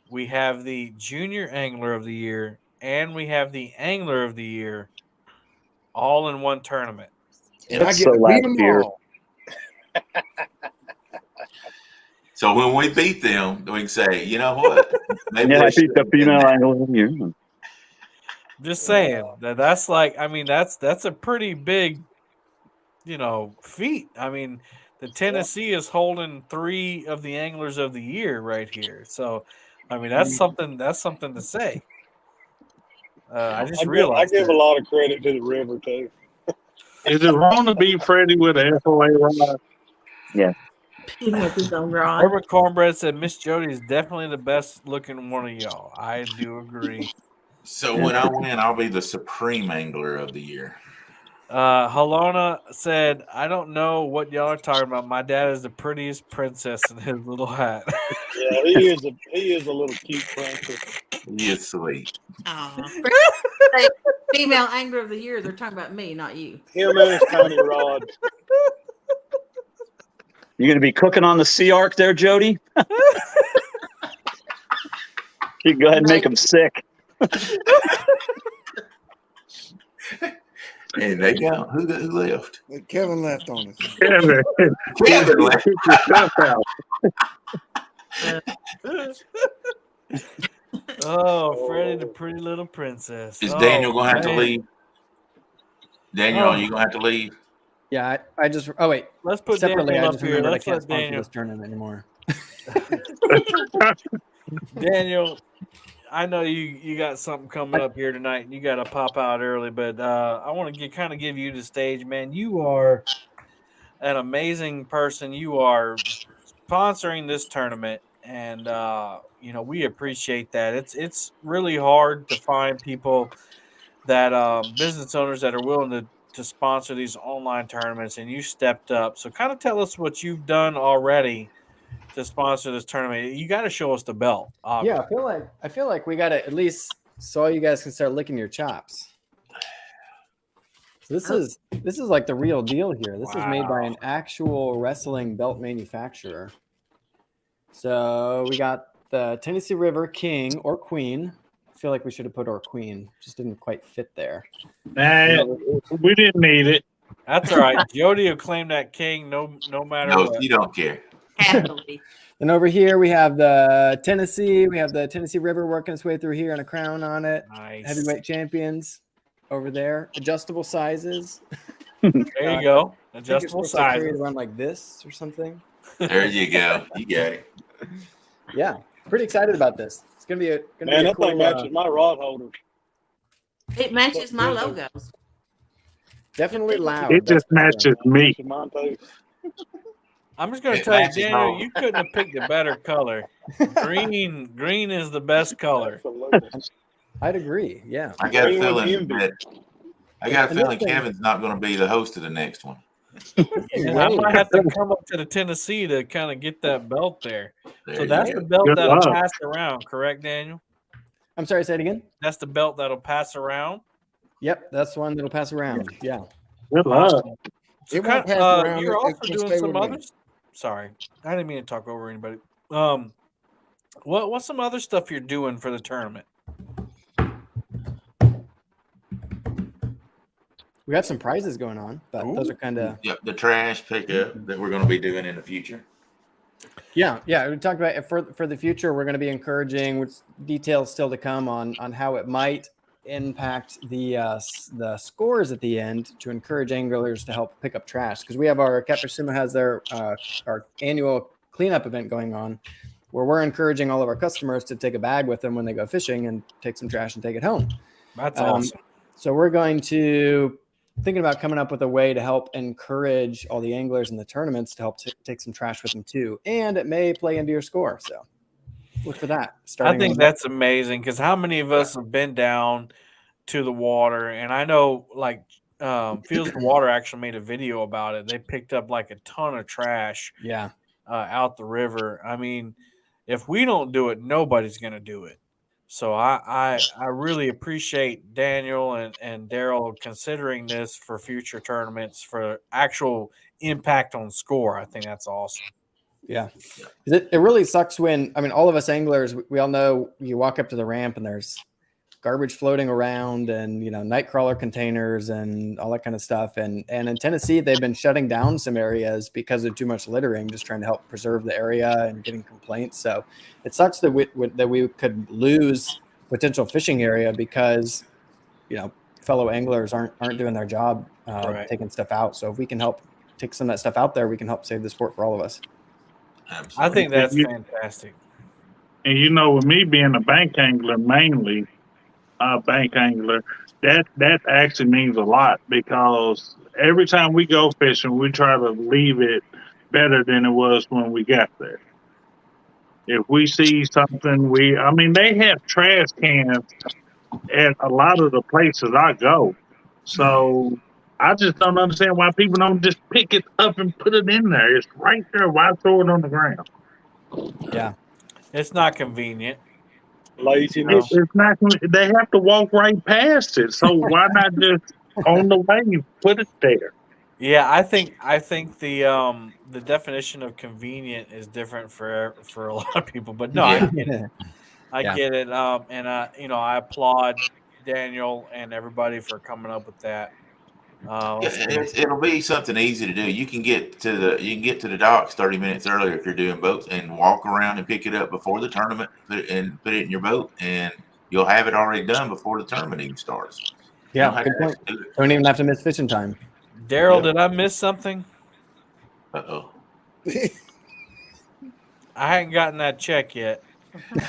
We have the junior angler of the year, and we have the angler of the year all in one tournament. And I That's get so to beat last them year. all. So when we beat them, we can say, you know what? Maybe Yeah, we I beat the shouldn't have been female there. angler of the year. Just saying that's like, I mean, that's a pretty big, feat. I mean, the Tennessee is holding 3 of the anglers of the year right here. So, I mean, that's something to say. I just I realized give a that. lot of credit to the river too. Is it wrong to beat Freddie with a FOA rod? Yeah. Beating with his own rod. Herbert Cornbread said Miss Jodi is definitely the best looking one of y'all. I do agree. So when I win, I'll be the supreme angler of the year. Halona said, I don't know what y'all are talking about. My dad is the prettiest princess in his little hat. Yeah, he is a little cute princess. He is sweet. Female angler of the year. They're talking about me, not you. Him and his tiny rod. You going to be cooking on the Sea Ark there, Jodi? You go ahead and make him sick. And they go. Who left? Kevin left on us. Kevin left. Kick yourself out. Oh, Freddie, the pretty little princess. Is Daniel going to have to man. leave? Daniel, are you going to have to leave? Yeah, I just. Oh wait, Let's put separately. Daniel I up just here. remembered I Let's can't let sponsor Daniel. this tournament anymore. Daniel, I know you got something coming up here tonight. You got to pop out early, but I want to kind of give you the stage, man. You are an amazing person. You are sponsoring this tournament, and we appreciate that. It's really hard to find people that business owners that are willing to sponsor these online tournaments, and you stepped up. So kind of tell us what you've done already to sponsor this tournament. You got to show us the belt. Yeah, Obviously. I feel like we got to at least so you guys can start licking your chops. So this is like the real deal here. This is made by an actual wrestling belt manufacturer. So we got the Tennessee River King or Queen. I feel like we should have put our Queen. Just didn't quite fit there. Nah, we didn't need it. That's all right. Jodi will claim that king no matter No, what. you don't care. Happily. Then over here we have the Tennessee. We have the Tennessee River working its way through here and a crown on it. Nice. Heavyweight champions over there. Adjustable sizes. There you go. I think it's Adjustable supposed to carry it sizes. around like this or something. There you go. You got it. Yeah, pretty excited about this. It's gonna be a Man, that cool, thing matches my rod holder. It matches my logos. definitely loud. It just matches me. Matches mine too. I'm just going to It tell you, matches Daniel, all. you couldn't have picked a better color. Green is the best color. Absolutely. I'd agree. Yeah. I got a Green with feeling envy. that Another thing- Kevin's not going to be the host of the next one. And I might have to come up to the Tennessee to kind of get that belt there. There So you that's go. the belt Good that'll luck. pass around, correct, Daniel? I'm sorry. Say it again. That's the belt that'll pass around. Yep, that's one that'll pass around. Yeah. Good luck. So It won't pass around. you're It also can doing stay some with me. others. Sorry, I didn't mean to talk over anybody. What's some other stuff you're doing for the tournament? We got some prizes going on, but those are kind of Yep, the trash pickup that we're going to be doing in the future. yeah. We talked about it for the future. We're going to be encouraging with details still to come on how it might impact the scores at the end to encourage anglers to help pick up trash, because we have our Caprisima has their our annual cleanup event going on where we're encouraging all of our customers to take a bag with them when they go fishing and take some trash and take it home. That's awesome. So we're going to thinking about coming up with a way to help encourage all the anglers in the tournaments to help take some trash with them too, and it may play into your score. So look for that. I think that's amazing, because how many of us have been down to the water? And I know, like Fields for Water actually made a video about it. They picked up like a ton of trash Yeah. out the river. I mean, if we don't do it, nobody's going to do it. So I really appreciate Daniel and Darrell considering this for future tournaments for actual impact on score. I think that's awesome. Yeah. It really sucks when, I mean, all of us anglers, we all know you walk up to the ramp and there's garbage floating around and, night crawler containers and all that kind of stuff. And in Tennessee, they've been shutting down some areas because of too much littering, just trying to help preserve the area and getting complaints. So it sucks that we could lose potential fishing area because, fellow anglers aren't doing their job Right. taking stuff out. So if we can help take some of that stuff out there, we can help save the sport for all of us. I think that's fantastic. And with me being a bank angler, mainly a bank angler, that actually means a lot because every time we go fishing, we try to leave it better than it was when we got there. If we see something, they have trash cans at a lot of the places I go. So I just don't understand why people don't just pick it up and put it in there. It's right there. Why throw it on the ground? Yeah. It's not convenient. Laziness. It's not. They have to walk right past it. So why not just on the way put it there? Yeah, I think the definition of convenient is different for a lot of people, but no, Yeah. I get it. And I applaud Daniel and everybody for coming up with that. It'll be something easy to do. You can get to the docks 30 minutes earlier if you're doing boats, and walk around and pick it up before the tournament. Put it in your boat, and you'll have it already done before the tournament even starts. Yeah, good point. Don't even have to miss fishing time. Darrell, did I miss something? Uh-oh. I hadn't gotten that check yet.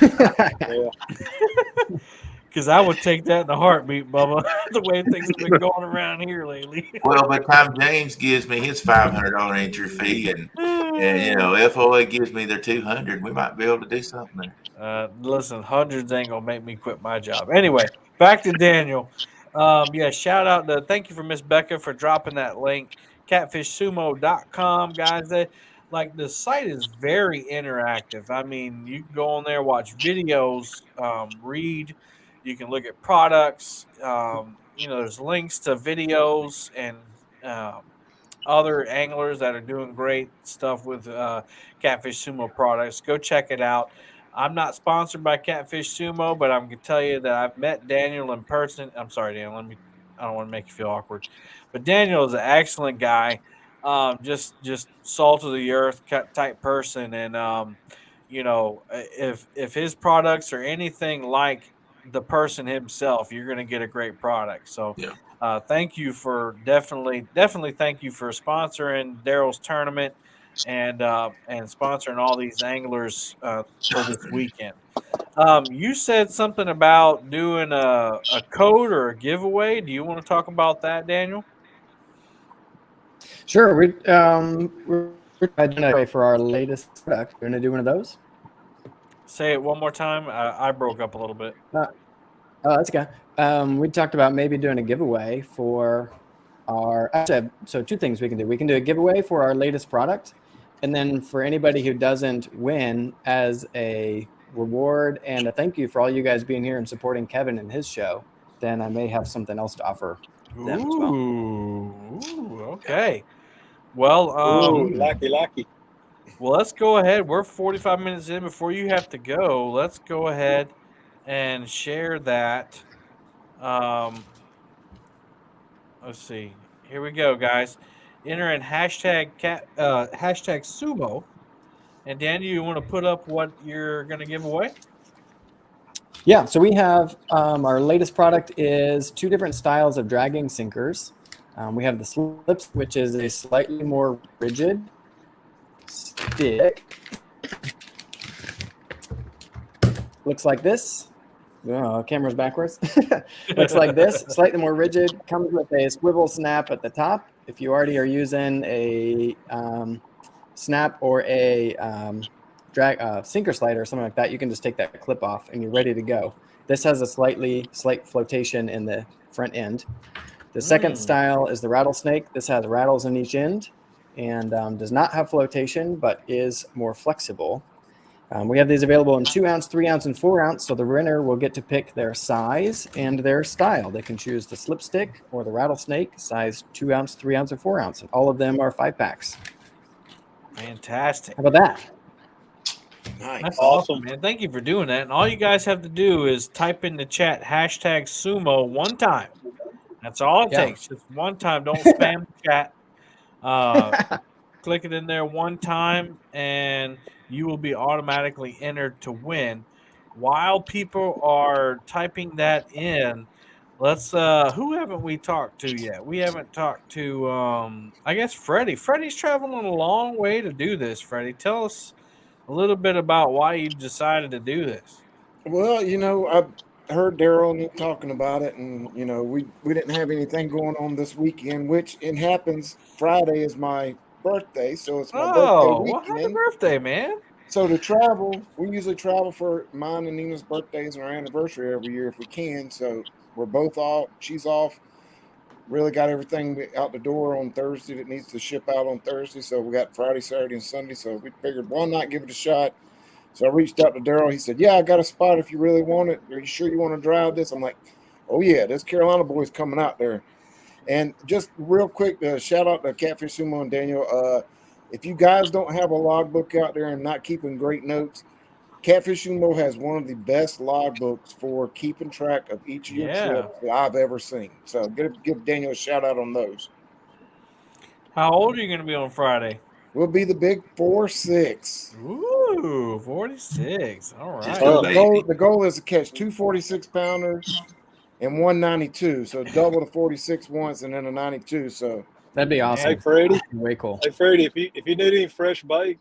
Yeah. Because I would take that in a heartbeat, Bubba. The way things have been going around here lately. Well, by the time James gives me his $500 entry fee, and FOA gives me their $200, we might be able to do something there. Listen, hundreds ain't gonna make me quit my job. Anyway, back to Daniel. Shout out to thank you for Miss Becca for dropping that link. Catfishsumo.com, guys. The site is very interactive. I mean, you can go on there, watch videos, read. You can look at products. There's links to videos and other anglers that are doing great stuff with Catfish Sumo products. Go check it out. I'm not sponsored by Catfish Sumo, but I'm going to tell you that I've met Daniel in person. I'm sorry, Daniel. I don't want to make you feel awkward. But Daniel is an excellent guy. Just salt of the earth type person. And, if his products are anything like the person himself, you're going to get a great product. So thank you for definitely thank you for sponsoring Darrell's tournament and sponsoring all these anglers for this weekend. You said something about doing a code or a giveaway. Do you want to talk about that, Daniel? Sure. We're doing for our latest product. We're going to do one of those. Say it one more time. I broke up a little bit. Oh, that's okay. We talked about maybe doing a giveaway for our. So two things we can do. We can do a giveaway for our latest product, and then for anybody who doesn't win, as a reward and a thank you for all you guys being here and supporting Kevin and his show, then I may have something else to offer them as well. Ooh, okay. Well, Lucky. Well, let's go ahead. We're 45 minutes in before you have to go. Let's go ahead and share that. Let's see. Here we go, guys. Enter in hashtag sumo. And Daniel, you want to put up what you're going to give away? Yeah. So we have our latest product is two different styles of dragging sinkers. We have the slips, which is a slightly more rigid stick. Looks like this. Oh, camera's backwards. Looks like this, slightly more rigid. Comes with a swivel snap at the top. If you already are using a snap or a sinker slider or something like that, you can just take that clip off and you're ready to go. This has a slight flotation in the front end. The second style is the rattlesnake. This has rattles in each end and does not have flotation, but is more flexible. We have these available in 2 ounce, 3 ounce, and 4 ounce, so the winner will get to pick their size and their style. They can choose the slipstick or the rattlesnake, size 2 ounce, 3 ounce, or 4 ounce. And all of them are 5-packs. Fantastic. How about that? Nice. That's awesome, man. Thank you for doing that. And all you guys have to do is type in the chat #sumo one time. That's all it takes. Just one time. Don't spam the chat. Click it in there one time, and you will be automatically entered to win. While people are typing that in, let's who haven't we talked to yet? We haven't talked to I guess Freddie. Freddie's traveling a long way to do this. Freddie, tell us a little bit about why you decided to do this. Well, I heard Darrell and you talking about it, and we didn't have anything going on this weekend, which it happens. Friday is my birthday, so it's my birthday Well, weekend. happy birthday, man. So to travel, we usually travel for mine and Nina's birthdays and our anniversary every year if we can. So we're both off. She's off. Really got everything out the door on Thursday that needs to ship out on Thursday. So we got Friday, Saturday, and Sunday. So we figured why not give it a shot. So I reached out to Darrell. He said, "Yeah, I got a spot if you really want it. Are you sure you want to drive this?" I'm like, "Oh yeah, this Carolina boy's coming out there." And just real quick, shout out to Catfish Sumo and Daniel. If you guys don't have a logbook out there and not keeping great notes, Catfish Sumo has one of the best logbooks for keeping track of each of your trips that I've ever seen. So give Daniel a shout out on those. How old are you going to be on Friday? We'll be the big 4-6. Ooh, 46. All right. So the goal is to catch 2 46-pounders and 192. So double the 46 once and then a 92. So that'd be awesome. Hey, Freddie. Way cool. Hey, Freddie, if you need any fresh bait,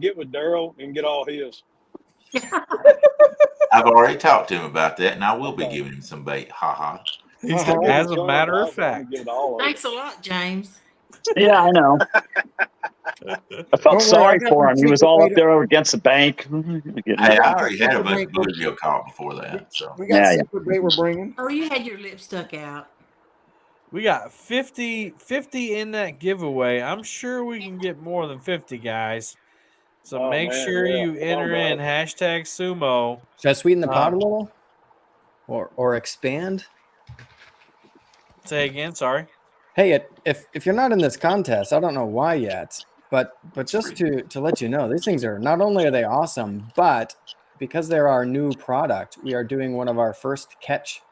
get with Darrell and get all his. I've already talked to him about that, and I will be giving him some bait. Ha ha. He said, as a matter of fact. Thanks a lot, James. Yeah, I know. I felt sorry for him. He was all up there against the bank. Hey, I already had a bunch of bluegill caught before that. So we got secret bait we're bringing. Oh, you had your lip stuck out. We got 50 in that giveaway. I'm sure we can get more than 50, guys. So make sure you enter in #sumo. Should I sweeten the pot a little? Or expand? Say again, sorry. Hey, if you're not in this contest, I don't know why yet, but just to let you know, these things are not only are they awesome, but because they're our new product, we are doing one of our first catch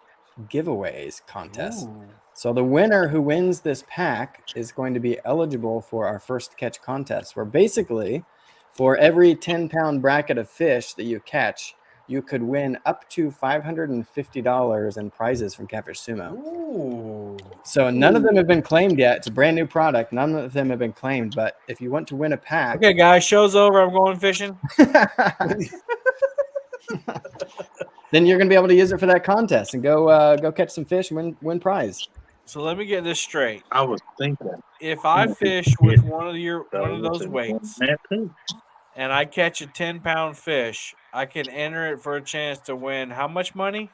giveaways contests. Ooh. So the winner who wins this pack is going to be eligible for our first catch contest, where basically for every 10-pound bracket of fish that you catch, you could win up to $550 in prizes from Catfish Sumo. Ooh. So none of them have been claimed yet. It's a brand new product. None of them have been claimed. But if you want to win a pack, okay, guys, show's over. I'm going fishing. then you're going to be able to use it for that contest and go catch some fish and win prize. So let me get this straight. I was thinking. If I fish with one of those weights and I catch a 10-pound fish, I can enter it for a chance to win how much money?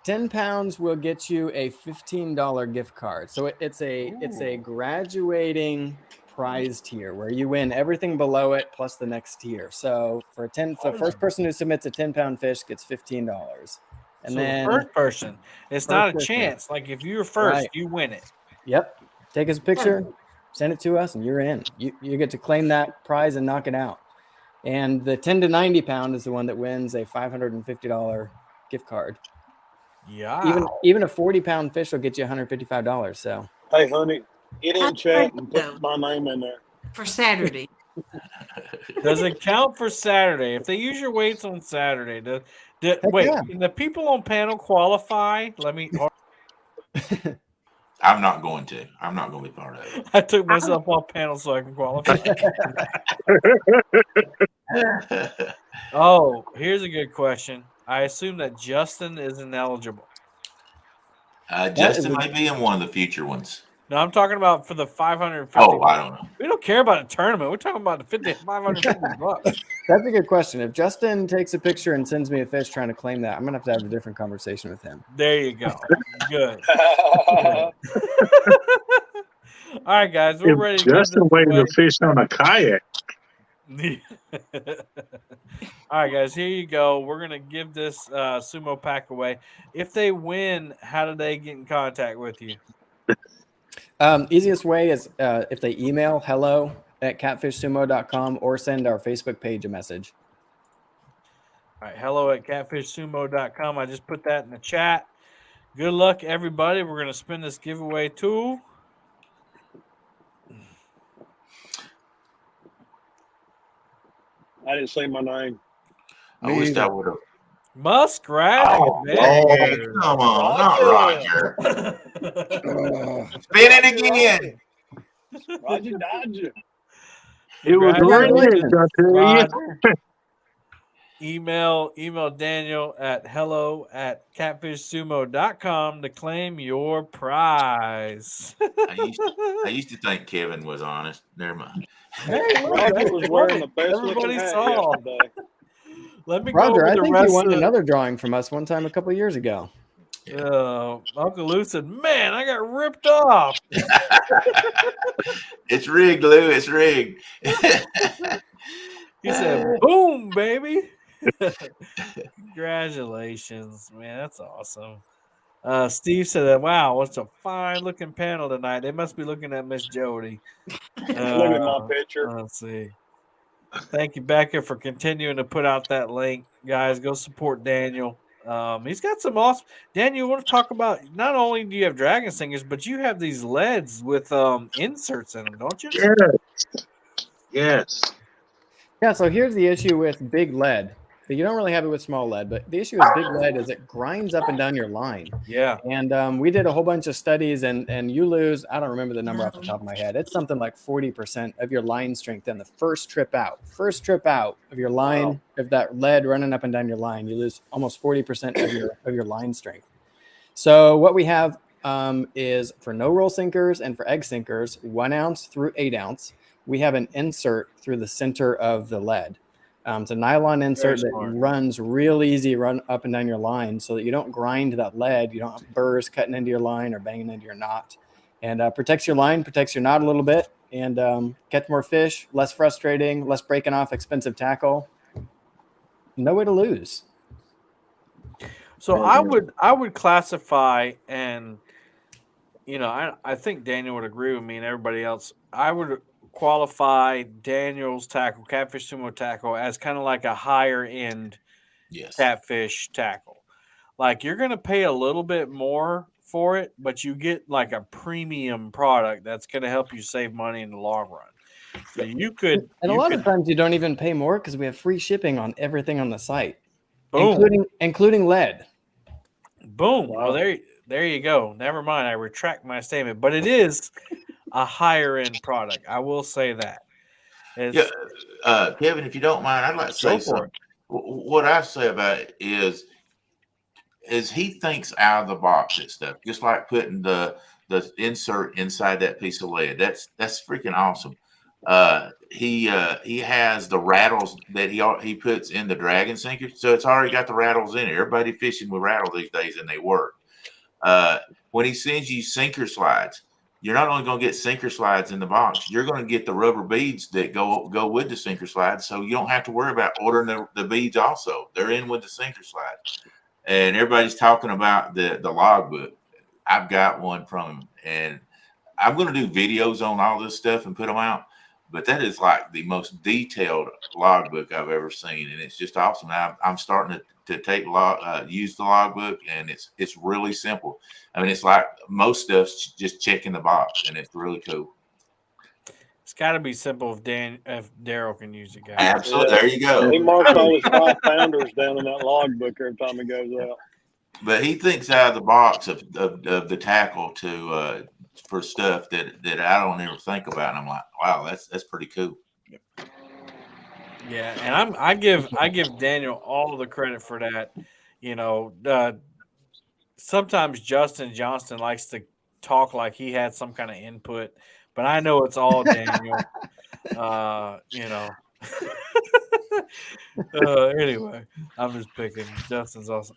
10 pounds will get you a $15 gift card. So it's a graduating prize tier where you win everything below it plus the next tier. So for the first person who submits a 10-pound fish gets $15. And so then the first person, it's not a chance. Like if you're first, you win it. Yep. Take us a picture, send it to us, and you're in. You get to claim that prize and knock it out. And the 10 to 90 pound is the one that wins a $550 gift card. Yeah. Even a 40-pound fish will get you $155. So hey, honey, get in chat and put my name in there for Saturday. Does it count for Saturday? If they use your weights on Saturday, can the people on panel qualify? I'm not going to. I'm not going to be part of it. I took myself off panel so I can qualify. Oh, here's a good question. I assume that Justin is ineligible. Justin may be in one of the future ones. No, I'm talking about for the 550. Oh, I don't know. We don't care about a tournament. We're talking about the 550 bucks. That's a good question. If Justin takes a picture and sends me a fish trying to claim that, I'm gonna have to have a different conversation with him. There you go. Good. All right, guys, we're ready to give Justin this waiting away. to fish on a kayak. All right, guys, here you go. We're gonna give this sumo pack away. If they win, how do they get in contact with you? Easiest way is if they email hello@catfishsumo.com or send our Facebook page a message. All right, hello@catfishsumo.com. I just put that in the chat. Good luck, everybody. We're gonna spin this giveaway tool. I didn't say my name. I wish I would have. Muskrat. Oh, Adventure. man, come on, not Roger. Spin it again. Roger Dodger. It was Congratulations, rigged, I tell you. Roger. Email Daniel at hello@catfishsumo.com to claim your prize. I used to think Kevin was honest. Never mind. Hey, look, Roger that's was wearing the funny. best looking Everybody hat saw. yesterday. Let me go Roger, over I the think rest you won of the- another drawing from us one time a couple years ago. Uncle Lou said, "Man, I got ripped off." It's rigged, Lou. It's rigged. He said, "Boom, baby." Congratulations, man. That's awesome. Steve said, "Wow, what's a fine looking panel tonight. They must be looking at Miss Jodi." Look at my picture. Let's see. Thank you, Becca, for continuing to put out that link. Guys, go support Daniel. He's got some awesome. Daniel, you want to talk about, not only do you have dragon singers, but you have these leads with inserts in them, don't you? Yes. Yeah, so here's the issue with big lead. You don't really have it with small lead, but the issue with big lead is it grinds up and down your line. Yeah. And we did a whole bunch of studies, and you lose, I don't remember the number off the top of my head. It's something like 40% of your line strength on the first trip out. First trip out of your line, of that lead running up and down your line, you lose almost 40% of your line strength. So what we have is for no roll sinkers and for egg sinkers, 1 ounce through 8 ounce, we have an insert through the center of the lead. It's a nylon insert that runs real easy, run up and down your line so that you don't grind that lead. You don't have burrs cutting into your line or banging into your knot. And protects your line, protects your knot a little bit, and catch more fish, less frustrating, less breaking off expensive tackle. No way to lose. So I would classify, and I think Daniel would agree with me and everybody else. I would qualify Daniel's tackle, Catfish Sumo tackle, as kind of like a higher end catfish tackle. Like, you're going to pay a little bit more for it, but you get like a premium product that's going to help you save money in the long run. So you could, and a lot of times you don't even pay more because we have free shipping on everything on the site, including lead. Boom. Wow. Well, there you go. Never mind. I retract my statement, but it is a higher end product. I will say that. Kevin, if you don't mind, I'd like to say something. What I say about it is he thinks out of the box and stuff, just like putting the insert inside that piece of lead. That's freaking awesome. He has the rattles that he puts in the dragon sinker, so it's already got the rattles in it. Everybody fishing with rattles these days, and they work. When he sends you sinker slides, you're not only going to get sinker slides in the box, you're going to get the rubber beads that go with the sinker slides, so you don't have to worry about ordering the beads also. They're in with the sinker slides. And everybody's talking about the logbook. I've got one from him, and I'm going to do videos on all this stuff and put them out. But that is like the most detailed logbook I've ever seen, and it's just awesome. Now I'm starting to take use the logbook, and it's really simple. I mean, it's like most stuff's just checking the box, and it's really cool. It's got to be simple if Darrell can use it, guys. Absolutely, there you go. He marks all his 5-pounders down in that logbook every time he goes out. But he thinks out of the box of the tackle for stuff that I don't ever think about, and I'm like, wow, that's pretty cool. Yeah, and I give Daniel all the credit for that. Sometimes Justin Johnston likes talk like he had some kind of input, but I know it's all Daniel. You know. Anyway, I'm just picking. Justin's awesome.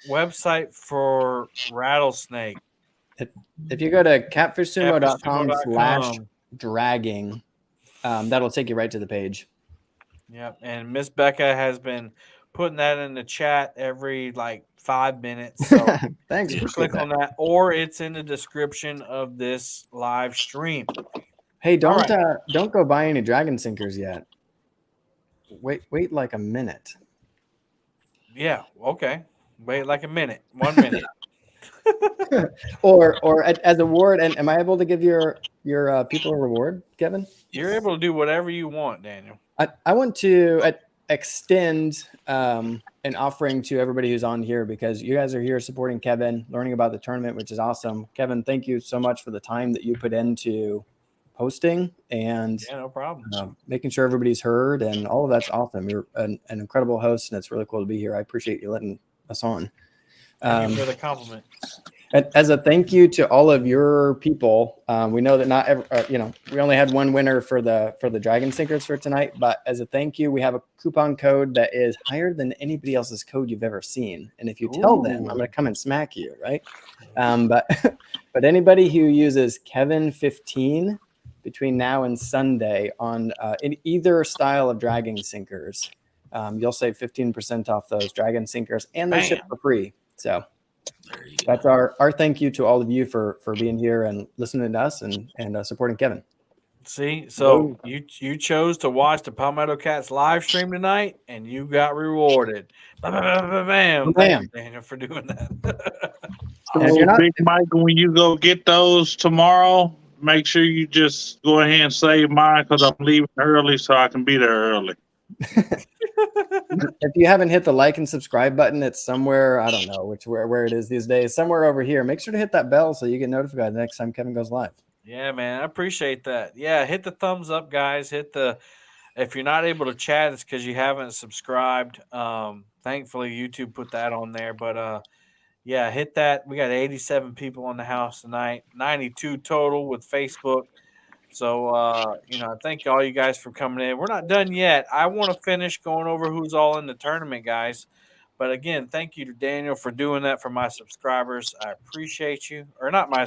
Website for rattlesnake. If you go to catfishsumo.com/dragging, that'll take you right to the page. Yep, and Miss Becca has been putting that in the chat every like 5 minutes. So Thanks. click on that, or it's in the description of this live stream. Hey, All don't go buy any dragon sinkers yet. Wait like a minute. Yeah, okay. Wait like a minute. 1 minute. or as a reward, and am I able to give your people a reward, Kevin? You're able to do whatever you want, Daniel. I want to extend an offering to everybody who's on here, because you guys are here supporting Kevin, learning about the tournament, which is awesome. Kevin, thank you so much for the time that you put into hosting and Yeah, no problem. making sure everybody's heard, and all of that's awesome. You're an incredible host, and it's really cool to be here. I appreciate you letting us on. Thank you for the compliment. As a thank you to all of your people, we know that not every, we only had one winner for the dragon sinkers for tonight, but as a thank you, we have a coupon code that is higher than anybody else's code you've ever seen. And if you tell them, I'm going to come and smack you, right? But anybody who uses Kevin15 between now and Sunday on in either style of dragon sinkers, you'll save 15% off those dragon sinkers, and they ship for free. So that's our thank you to all of you for being here and listening to us and supporting Kevin. See, so you chose to watch the Palmetto Cats live stream tonight, and you got rewarded. Bam! Thanks, Daniel, for doing that. So, Big Mike, when you go get those tomorrow, make sure you just go ahead and save mine, because I'm leaving early so I can be there early. If you haven't hit the like and subscribe button, it's somewhere, I don't know where it is these days, somewhere over here. Make sure to hit that bell so you get notified the next time Kevin goes live. Yeah, man, I appreciate that. Yeah, hit the thumbs up, guys. If you're not able to chat, it's because you haven't subscribed. Thankfully, YouTube put that on there, but yeah, hit that. We got 87 people in the house tonight, 92 total with Facebook. So, thank all you guys for coming in. We're not done yet. I want to finish going over who's all in the tournament, guys. But again, thank you to Daniel for doing that for my subscribers. I appreciate you. Or not my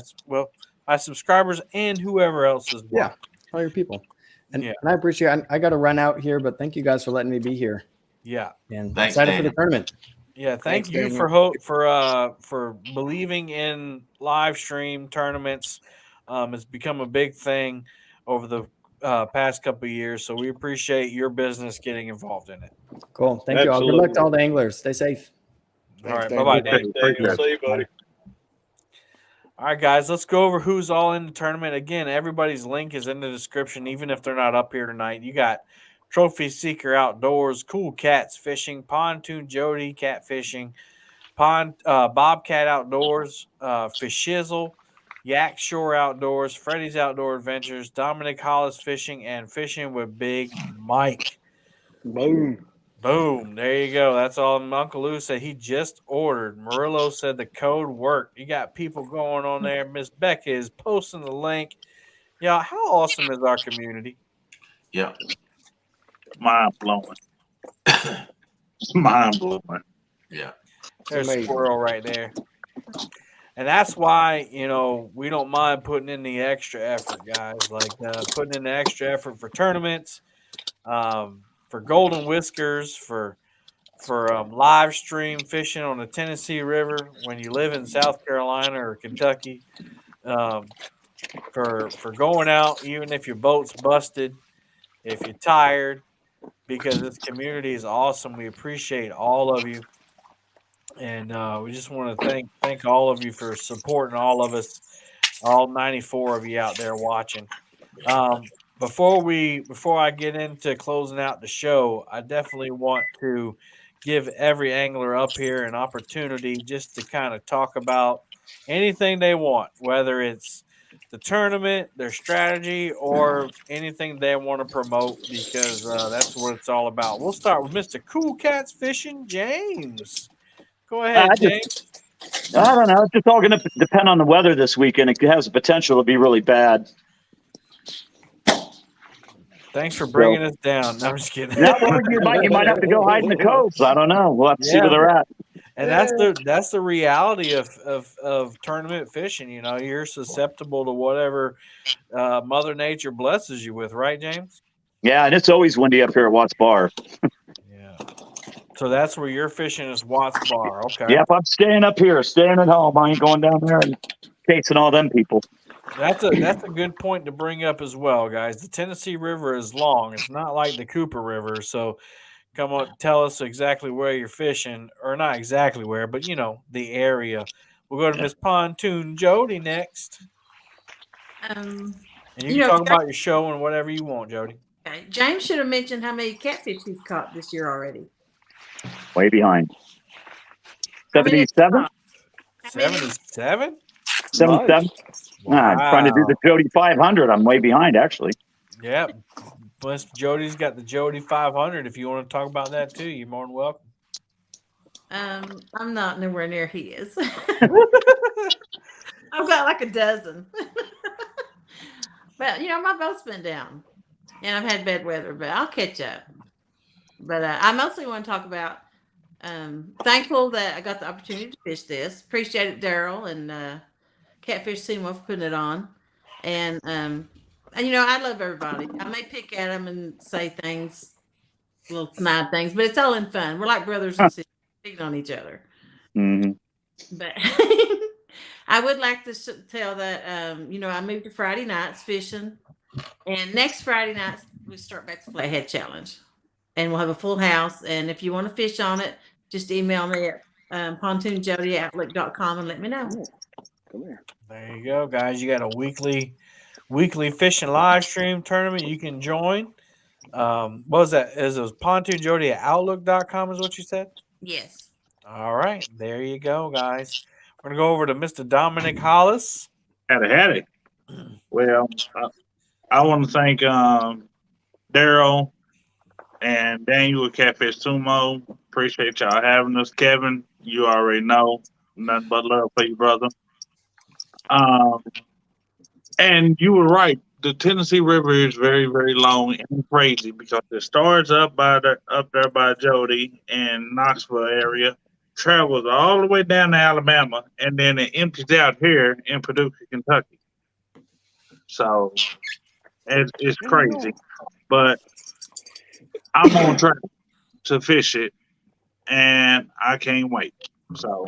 subscribers and whoever else is watching. Yeah, all your people. And I appreciate it. I got to run out here, but thank you guys for letting me be here. Yeah. And Thanks, excited Daniel. for the tournament. Yeah, thank you Daniel. for believing in live stream tournaments. It's become a big thing over the past couple of years, so we appreciate your business getting involved in it. Cool. Thank you all. Good luck to all the anglers. Stay safe. All right, Daniel. bye-bye, Dan. Daniel, see you, buddy. All right, guys, let's go over who's all in the tournament. Again, everybody's link is in the description, even if they're not up here tonight. You got Trophy Seeker Outdoors, Cool Cats Fishing, Pontoon Jodi Cat Fishing, Bobcat Outdoors, Fishizzle, Yak Shore Outdoors, Freddie's Outdoor Adventures, Dominic Hollis Fishing, and Fishing with Big Mike. Boom. Boom. There you go. That's all. Uncle Lou said he just ordered. Murillo said the code worked. You got people going on there. Miss Becca is posting the link. Yeah, how awesome is our community? Yeah. Mind blowing. Mind blowing. Yeah. There's a amazing. squirrel right there. And that's why, we don't mind putting in the extra effort, guys. Like putting in the extra effort for tournaments, for Golden Whiskers, for live stream fishing on the Tennessee River when you live in South Carolina or Kentucky, for going out even if your boat's busted, if you're tired, because this community is awesome. We appreciate all of you, and we just want to thank all of you for supporting all of us, all 94 of you out there watching. Before I get into closing out the show, I definitely want to give every angler up here an opportunity just to kind of talk about anything they want, whether it's the tournament, their strategy, or anything they want to promote, because that's what it's all about. We'll start with Mr. Cool Cats Fishing, James. Go ahead, James. I don't know. It's just all going to depend on the weather this weekend. It has the potential to be really bad. Thanks for bringing us down. No, I'm just kidding. Now, well, you might have to go hide in the coves. I don't know. We'll have to see where they're at. And that's the reality of tournament fishing. You know, you're susceptible to whatever Mother Nature blesses you with, right, James? Yeah, and it's always windy up here at Watts Bar. Yeah. So that's where you're fishing is Watts Bar. Okay. Yep, I'm staying up here, staying at home. I ain't going down there and chasing all them people. That's a good point to bring up as well, guys. The Tennessee River is long. It's not like the Cooper River. So come on, tell us exactly where you're fishing, or not exactly where, but you know, the area. We'll go to Miss Pontoon Jodi next. And you can talk about your show and whatever you want, Jodi. Okay. James should have mentioned how many catfish he's caught this year already. Way behind. 77? 77? 77? Wow. I'm trying to do the Jodi 500. I'm way behind, actually. Yep. Plus, Jodi's got the Jodi 500. If you want to talk about that too, you're more than welcome. I'm not nowhere near he is. I've got like a dozen. But, you know, my boat's been down. And I've had bad weather, but I'll catch up. But I mostly want to talk about thankful that I got the opportunity to fish this. Appreciate it, Darrell and Catfish Seymour for putting it on. And you know, I love everybody. I may pick at them and say things, little snide things, but it's all in fun. We're like brothers and sisters, picking on each other. Mm-hmm. But I would like to tell that, you know, I moved to Friday nights fishing. And next Friday night, we start back the Flathead Challenge. And we'll have a full house. And if you want to fish on it, just email me at pontoonjodi@outlook.com and let me know. Come here. There you go, guys. You got a weekly fishing live stream tournament you can join. What was that? Is it pontoonjodi@outlook.com is what you said? Yes. All right. There you go, guys. We're going to go over to Mr. Dominic Hollis. Howdy. Well, I want to thank Darrell and Daniel at Catfish Sumo. Appreciate y'all having us. Kevin, you already know. Nothing but love for you, brother. And you were right. The Tennessee River is very, very long and crazy because it starts up there by Jodi and Knoxville area, travels all the way down to Alabama, and then it empties out here in Paducah, Kentucky. So it's crazy, but I'm on track to fish it, and I can't wait. So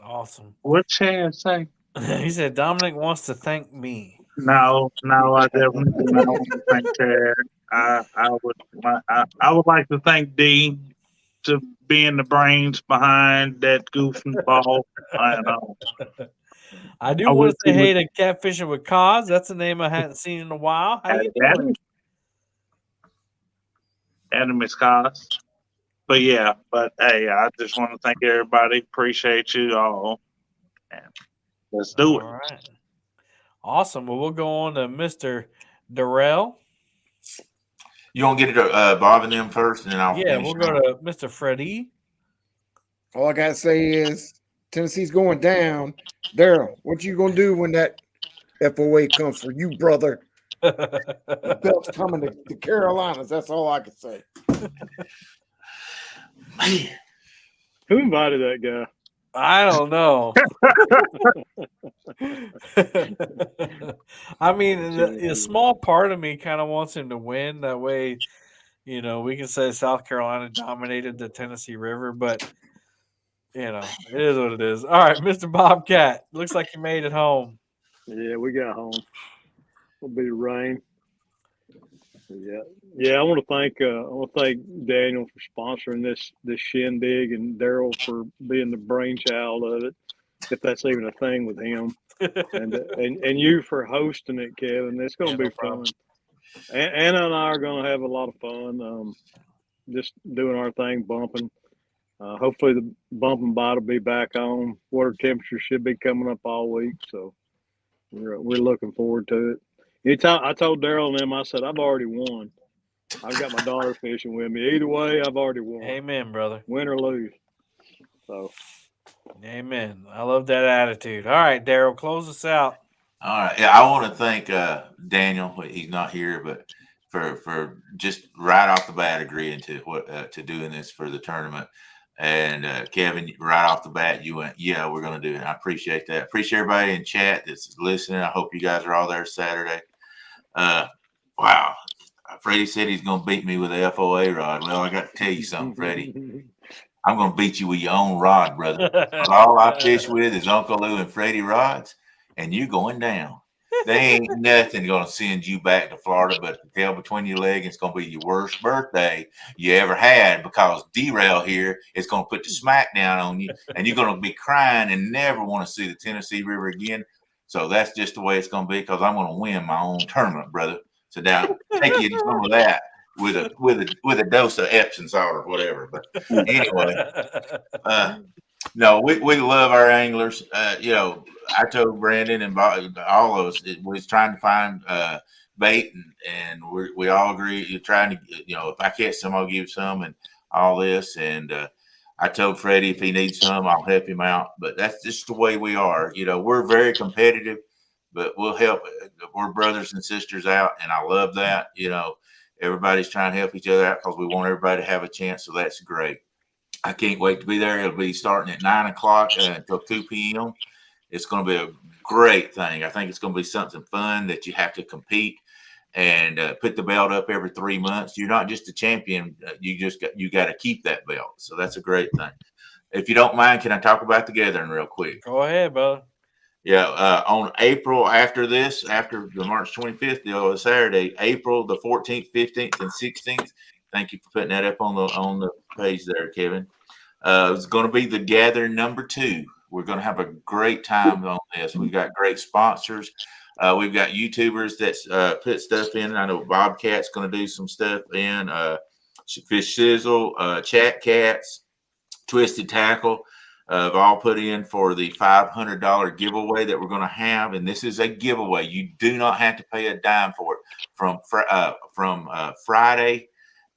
Awesome. what Chad say? He said Dominic wants to thank me. No, I definitely do not want to thank Chad. I would like to thank D to being the brains behind that goofball. I do want to say hey to Catfishing with Cause. That's a name I hadn't seen in a while. How you doing? Adam is Cause. But yeah, hey, I just want to thank everybody. Appreciate you all. And let's do it. All right. Awesome. Well, we'll go on to Mr. Darrell. You want to get it Bob and them first, and then I'll we'll go to Mr. Freddie. All I gotta say is Tennessee's going down. Darrell, what you gonna do when that FOA comes for you, brother? The belt's coming to the Carolinas. That's all I can say. Man. Who invited that guy? I don't know. I mean, a small part of me kind of wants him to win. That way, you know, we can say South Carolina dominated the Tennessee River, but, you know, it is what it is. All right, Mr. Bobcat, looks like you made it home. Yeah, we got home. It'll be the rain. Yeah. I want to thank Daniel for sponsoring this shindig and Darrell for being the brainchild of it, if that's even a thing with him, and you for hosting it, Kevin. It's going to be fun. Anna and I are going to have a lot of fun. Just doing our thing, bumping. Hopefully the bumping bite will be back on. Water temperature should be coming up all week, so we're looking forward to it. I told Darrell and them, I said, I've already won. I've got my daughter fishing with me. Either way, I've already won. Amen, brother. Win or lose. So Amen. I love that attitude. All right, Darrell, close us out. All right. Yeah, I want to thank Daniel. He's not here, but for just right off the bat agreeing to doing this for the tournament. And Kevin, right off the bat, you went, yeah, we're going to do it. I appreciate that. Appreciate everybody in chat that's listening. I hope you guys are all there Saturday. Wow. Freddie said he's going to beat me with a FOA rod. Well, I got to tell you something, Freddie. I'm going to beat you with your own rod, brother. 'Cause all I fish with is Uncle Lou and Freddie rods, and you going down. They ain't nothing going to send you back to Florida, but the tail between your legs, it's going to be your worst birthday you ever had, because Darrell here is going to put the smack down on you, and you're going to be crying and never want to see the Tennessee River again. So that's just the way it's going to be, because I'm going to win my own tournament, brother. So now take you some of that with a dose of Epsom salt or whatever. But anyway, no, we love our anglers. I told Brandon and all of us, was trying to find bait, and we all agree. You're trying to, if I catch some, I'll give some, and all this. And I told Freddie if he needs some, I'll help him out. But that's just the way we are. We're very competitive, but we'll help. We're brothers and sisters out, and I love that. Everybody's trying to help each other out because we want everybody to have a chance. So that's great. I can't wait to be there. It'll be starting at 9 o'clock until 2 p.m. It's going to be a great thing. I think it's going to be something fun that you have to compete and put the belt up every 3 months. You're not just a champion. You got to keep that belt. So that's a great thing. If you don't mind, can I talk about the gathering real quick? Go ahead, brother. Yeah, on April after the March 25th deal, Saturday, April the 14th, 15th, and 16th. Thank you for putting that up on the page there, Kevin. It's going to be the gathering number 2. We're going to have a great time on this. We've got great sponsors. We've got YouTubers that's put stuff in. I know Bobcat's going to do some stuff in. Fish Sizzle, Chat Cats, Twisted Tackle. Have all put in for the $500 giveaway that we're going to have, and this is a giveaway. You do not have to pay a dime for it. From Friday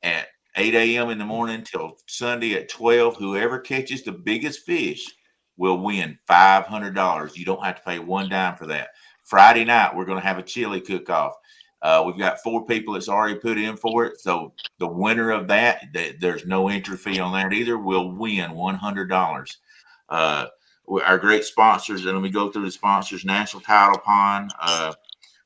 at 8 a.m. in the morning till Sunday at 12, whoever catches the biggest fish will win $500. You don't have to pay one dime for that. Friday night, we're going to have a chili cook-off. We've got 4 people that's already put in for it. So the winner of that, there's no entry fee on that either, will win $100. Our great sponsors, and let me go through the sponsors: National Title Pond.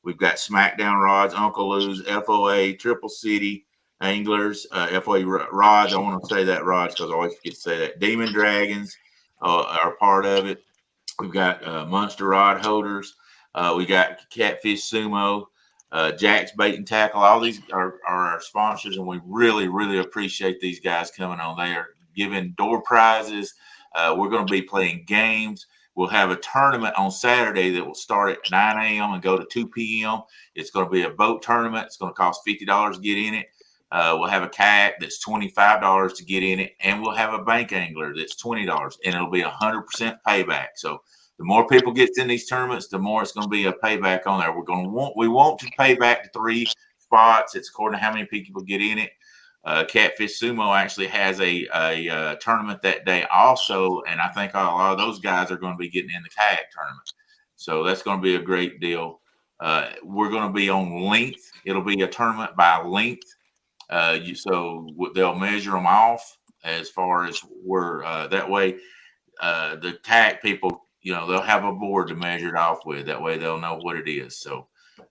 We've got Smackdown Rods, Uncle Lou's, FOA, Triple City Anglers, FOA Rods. I want to say that rods because I always forget to say that. Demon Dragons are part of it. We've got Monster Rod Holders. We got Catfish Sumo, Jack's Bait and Tackle. All these are our sponsors, and we really, really appreciate these guys coming on. They are giving door prizes. We're going to be playing games. We'll have a tournament on Saturday that will start at 9 a.m. and go to 2 p.m. It's going to be a boat tournament. It's going to cost $50 to get in it. We'll have a kayak that's $25 to get in it, and we'll have a bank angler that's $20, and it'll be 100% payback. So the more people get in these tournaments, the more it's going to be a payback on there. We want to pay back to 3 spots. It's according to how many people get in it. Catfish Sumo actually has a tournament that day also, and I think a lot of those guys are going to be getting in the kayak tournament. So that's going to be a great deal. We're going to be on length. It'll be a tournament by length. So they'll measure them off as far as where that way the kayak people, they'll have a board to measure it off with. That way they'll know what it is. So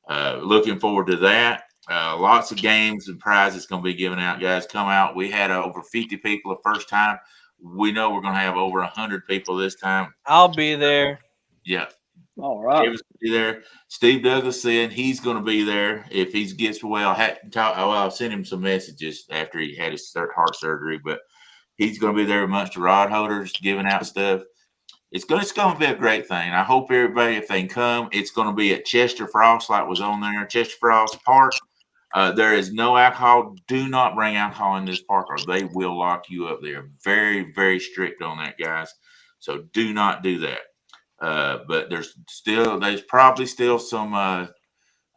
looking forward to that. Lots of games and prizes going to be given out, guys. Come out. We had over 50 people the first time. We know we're going to have over 100 people this time. I'll be there. Yeah. All right. David's be there. Steve Douglas said he's going to be there if he gets well. I'll send him some messages after he had his heart surgery, but he's going to be there amongst the rod holders giving out stuff. It's going to be a great thing. I hope everybody, if they can come, it's going to be at Chester Frost, like was on there, Chester Frost Park. There is no alcohol. Do not bring alcohol in this park, or they will lock you up. They are very, very strict on that, guys. So do not do that. But there's probably still some.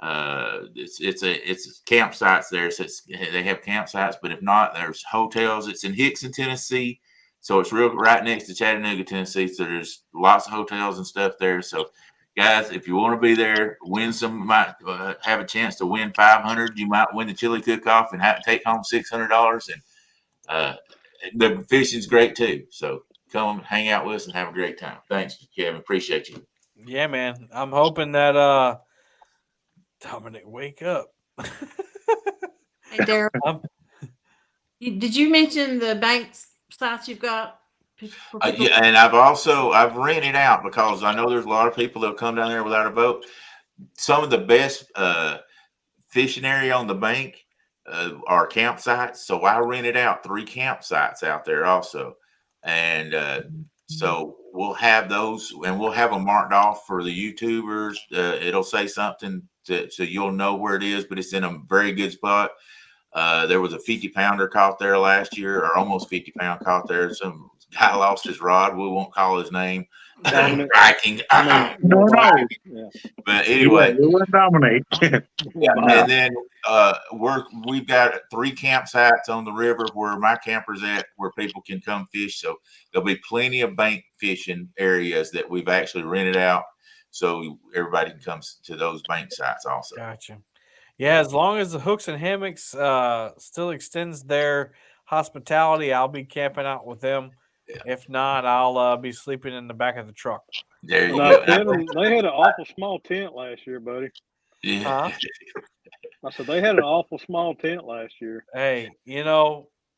It's campsites there. So they have campsites, but if not, there's hotels. It's in Hickson, Tennessee. So it's real right next to Chattanooga, Tennessee. So there's lots of hotels and stuff there. So guys, if you want to be there, win some, might have a chance to win 500. You might win the chili cook-off and take home $600. And the fishing's great too. So come hang out with us and have a great time. Thanks, Kevin. Appreciate you. Yeah, man. I'm hoping that Dominic wake up. Hey, Darrell, did you mention the bank sites you've got? For people? Yeah, and I've rented out because I know there's a lot of people that'll come down there without a boat. Some of the best fishing area on the bank are campsites. So I rented out 3 campsites out there also. And so we'll have those and we'll have them marked off for the YouTubers. It'll say something so you'll know where it is, but it's in a very good spot. There was a 50-pounder caught there last year, or almost 50-pound caught there. Some guy lost his rod. We won't call his name. Dominic. Bragging. No. Yeah. But anyway, You wouldn't dominate. yeah, and then we've got 3 campsites on the river where my camper's at, where people can come fish. So there'll be plenty of bank fishing areas that we've actually rented out, so everybody can come to those bank sites also. Gotcha. Yeah, as long as the hooks and hammocks still extends their hospitality, I'll be camping out with them. Yeah. If not, I'll be sleeping in the back of the truck. There you No, go. Kevin, they had an awful small tent last year, buddy. Yeah. I said they had an awful small tent last year. Hey,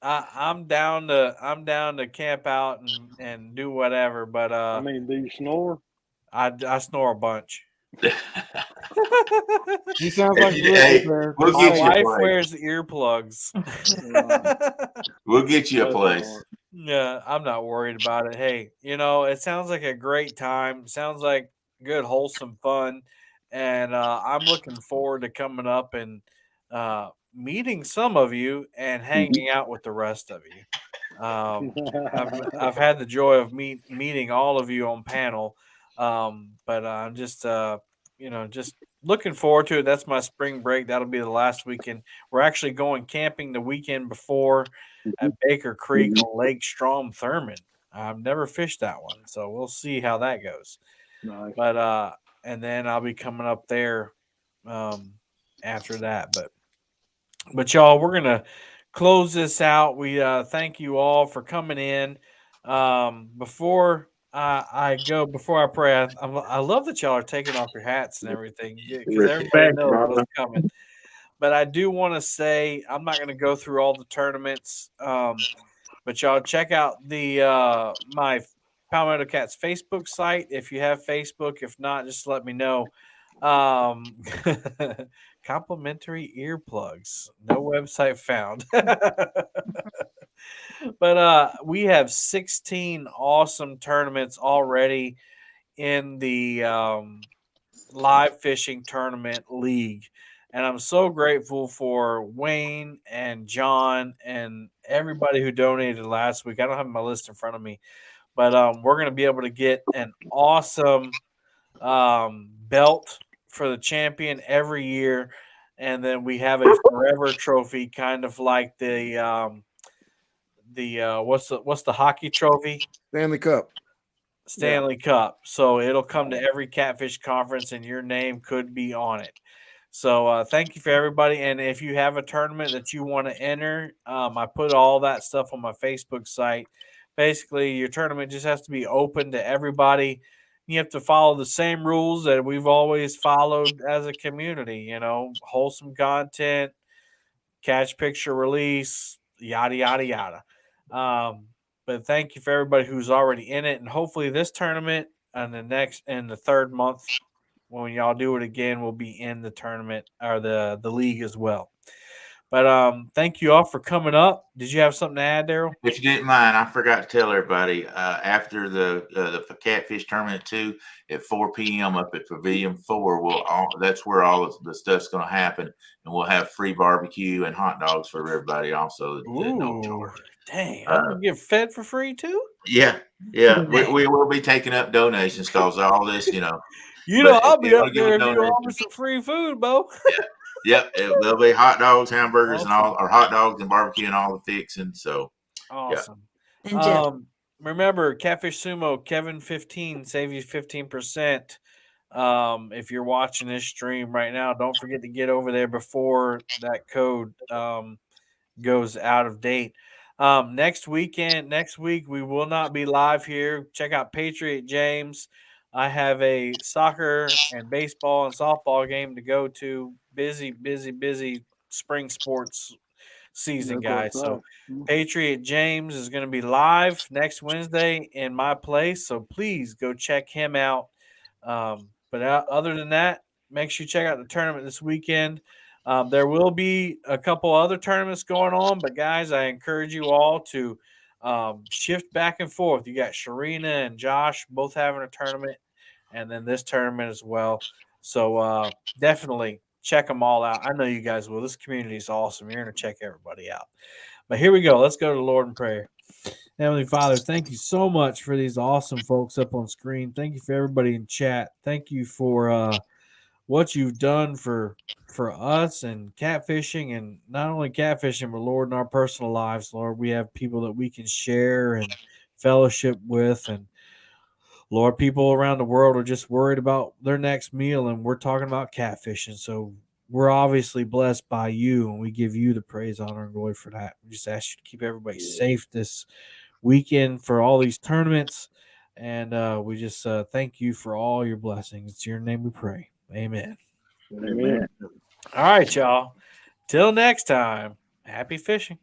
I'm down to camp out and do whatever, but I mean, do you snore? I snore a bunch. He sounds like Hey, we'll My get you a wife place. wears earplugs. We'll get you a That's place. smart. Yeah, I'm not worried about it. Hey, it sounds like a great time. Sounds like good, wholesome fun. And I'm looking forward to coming up and meeting some of you and hanging out with the rest of you. I've had the joy of meeting all of you on panel, but I'm just just looking forward to it. That's my spring break. That'll be the last weekend. We're actually going camping the weekend before at Baker Creek on Lake Strom Thurmond. I've never fished that one, so we'll see how that goes. Nice. But and then I'll be coming up there after that. But y'all, we're gonna close this out. We thank you all for coming in. Before I go, before I pray, I love that y'all are taking off your hats and everything because everybody Respect, knows brother. what's coming. But I do want to say I'm not going to go through all the tournaments. But y'all check out the my Palmetto Cats Facebook site if you have Facebook. If not, just let me know. Complimentary earplugs. No website found. But we have 16 awesome tournaments already in the live fishing tournament league. And I'm so grateful for Wayne and John and everybody who donated last week. I don't have my list in front of me, but we're going to be able to get an awesome belt for the champion every year. And then we have a forever trophy, kind of like the what's the hockey trophy? Stanley Cup. Stanley Cup. So it'll come to every catfish conference and your name could be on it. So thank you for everybody. And if you have a tournament that you want to enter, I put all that stuff on my Facebook site. Basically, your tournament just has to be open to everybody. You have to follow the same rules that we've always followed as a community, wholesome content, catch, picture, release, yada, yada, yada. But thank you for everybody who's already in it. And hopefully this tournament and the third month, when y'all do it again, we'll be in the tournament or the league as well. But thank you all for coming up. Did you have something to add, Darrell? If you didn't mind, I forgot to tell everybody after the catfish tournament 2 at 4 p.m. up at Pavilion 4, that's where all of the stuff's going to happen, and we'll have free barbecue and hot dogs for everybody also. No charge. Dang, I'm gonna get fed for free too. Yeah. We will be taking up donations because all this, I'll be up there if you offer some free food, Bo. Yep, there'll be hot dogs, hamburgers, and all, or hot dogs and barbecue and all the fixing. So awesome. And remember, Catfish Sumo, Kevin 15, save you 15%. If you're watching this stream right now, don't forget to get over there before that code goes out of date. Next week, we will not be live here. Check out Patriot James. I have a soccer and baseball and softball game to go to. Busy spring sports season, guys. So Patriot James is going to be live next Wednesday in my place. So please go check him out. But other than that, make sure you check out the tournament this weekend. There will be a couple other tournaments going on, but guys, I encourage you all to shift back and forth. You got Sharina and Josh both having a tournament, and then this tournament as well. So definitely check them all out. I know you guys will. This community is awesome. You're going to check everybody out. But here we go. Let's go to the Lord in prayer. Heavenly Father, thank you so much for these awesome folks up on screen. Thank you for everybody in chat. Thank you for what you've done for us and catfishing, and not only catfishing, but Lord, in our personal lives, Lord, we have people that we can share and fellowship with, and Lord, people around the world are just worried about their next meal, and we're talking about catfishing. So we're obviously blessed by you, and we give you the praise, honor, and glory for that. We just ask you to keep everybody safe this weekend for all these tournaments, and we just thank you for all your blessings. It's your name we pray. Amen. Amen. All right, y'all. Till next time, happy fishing.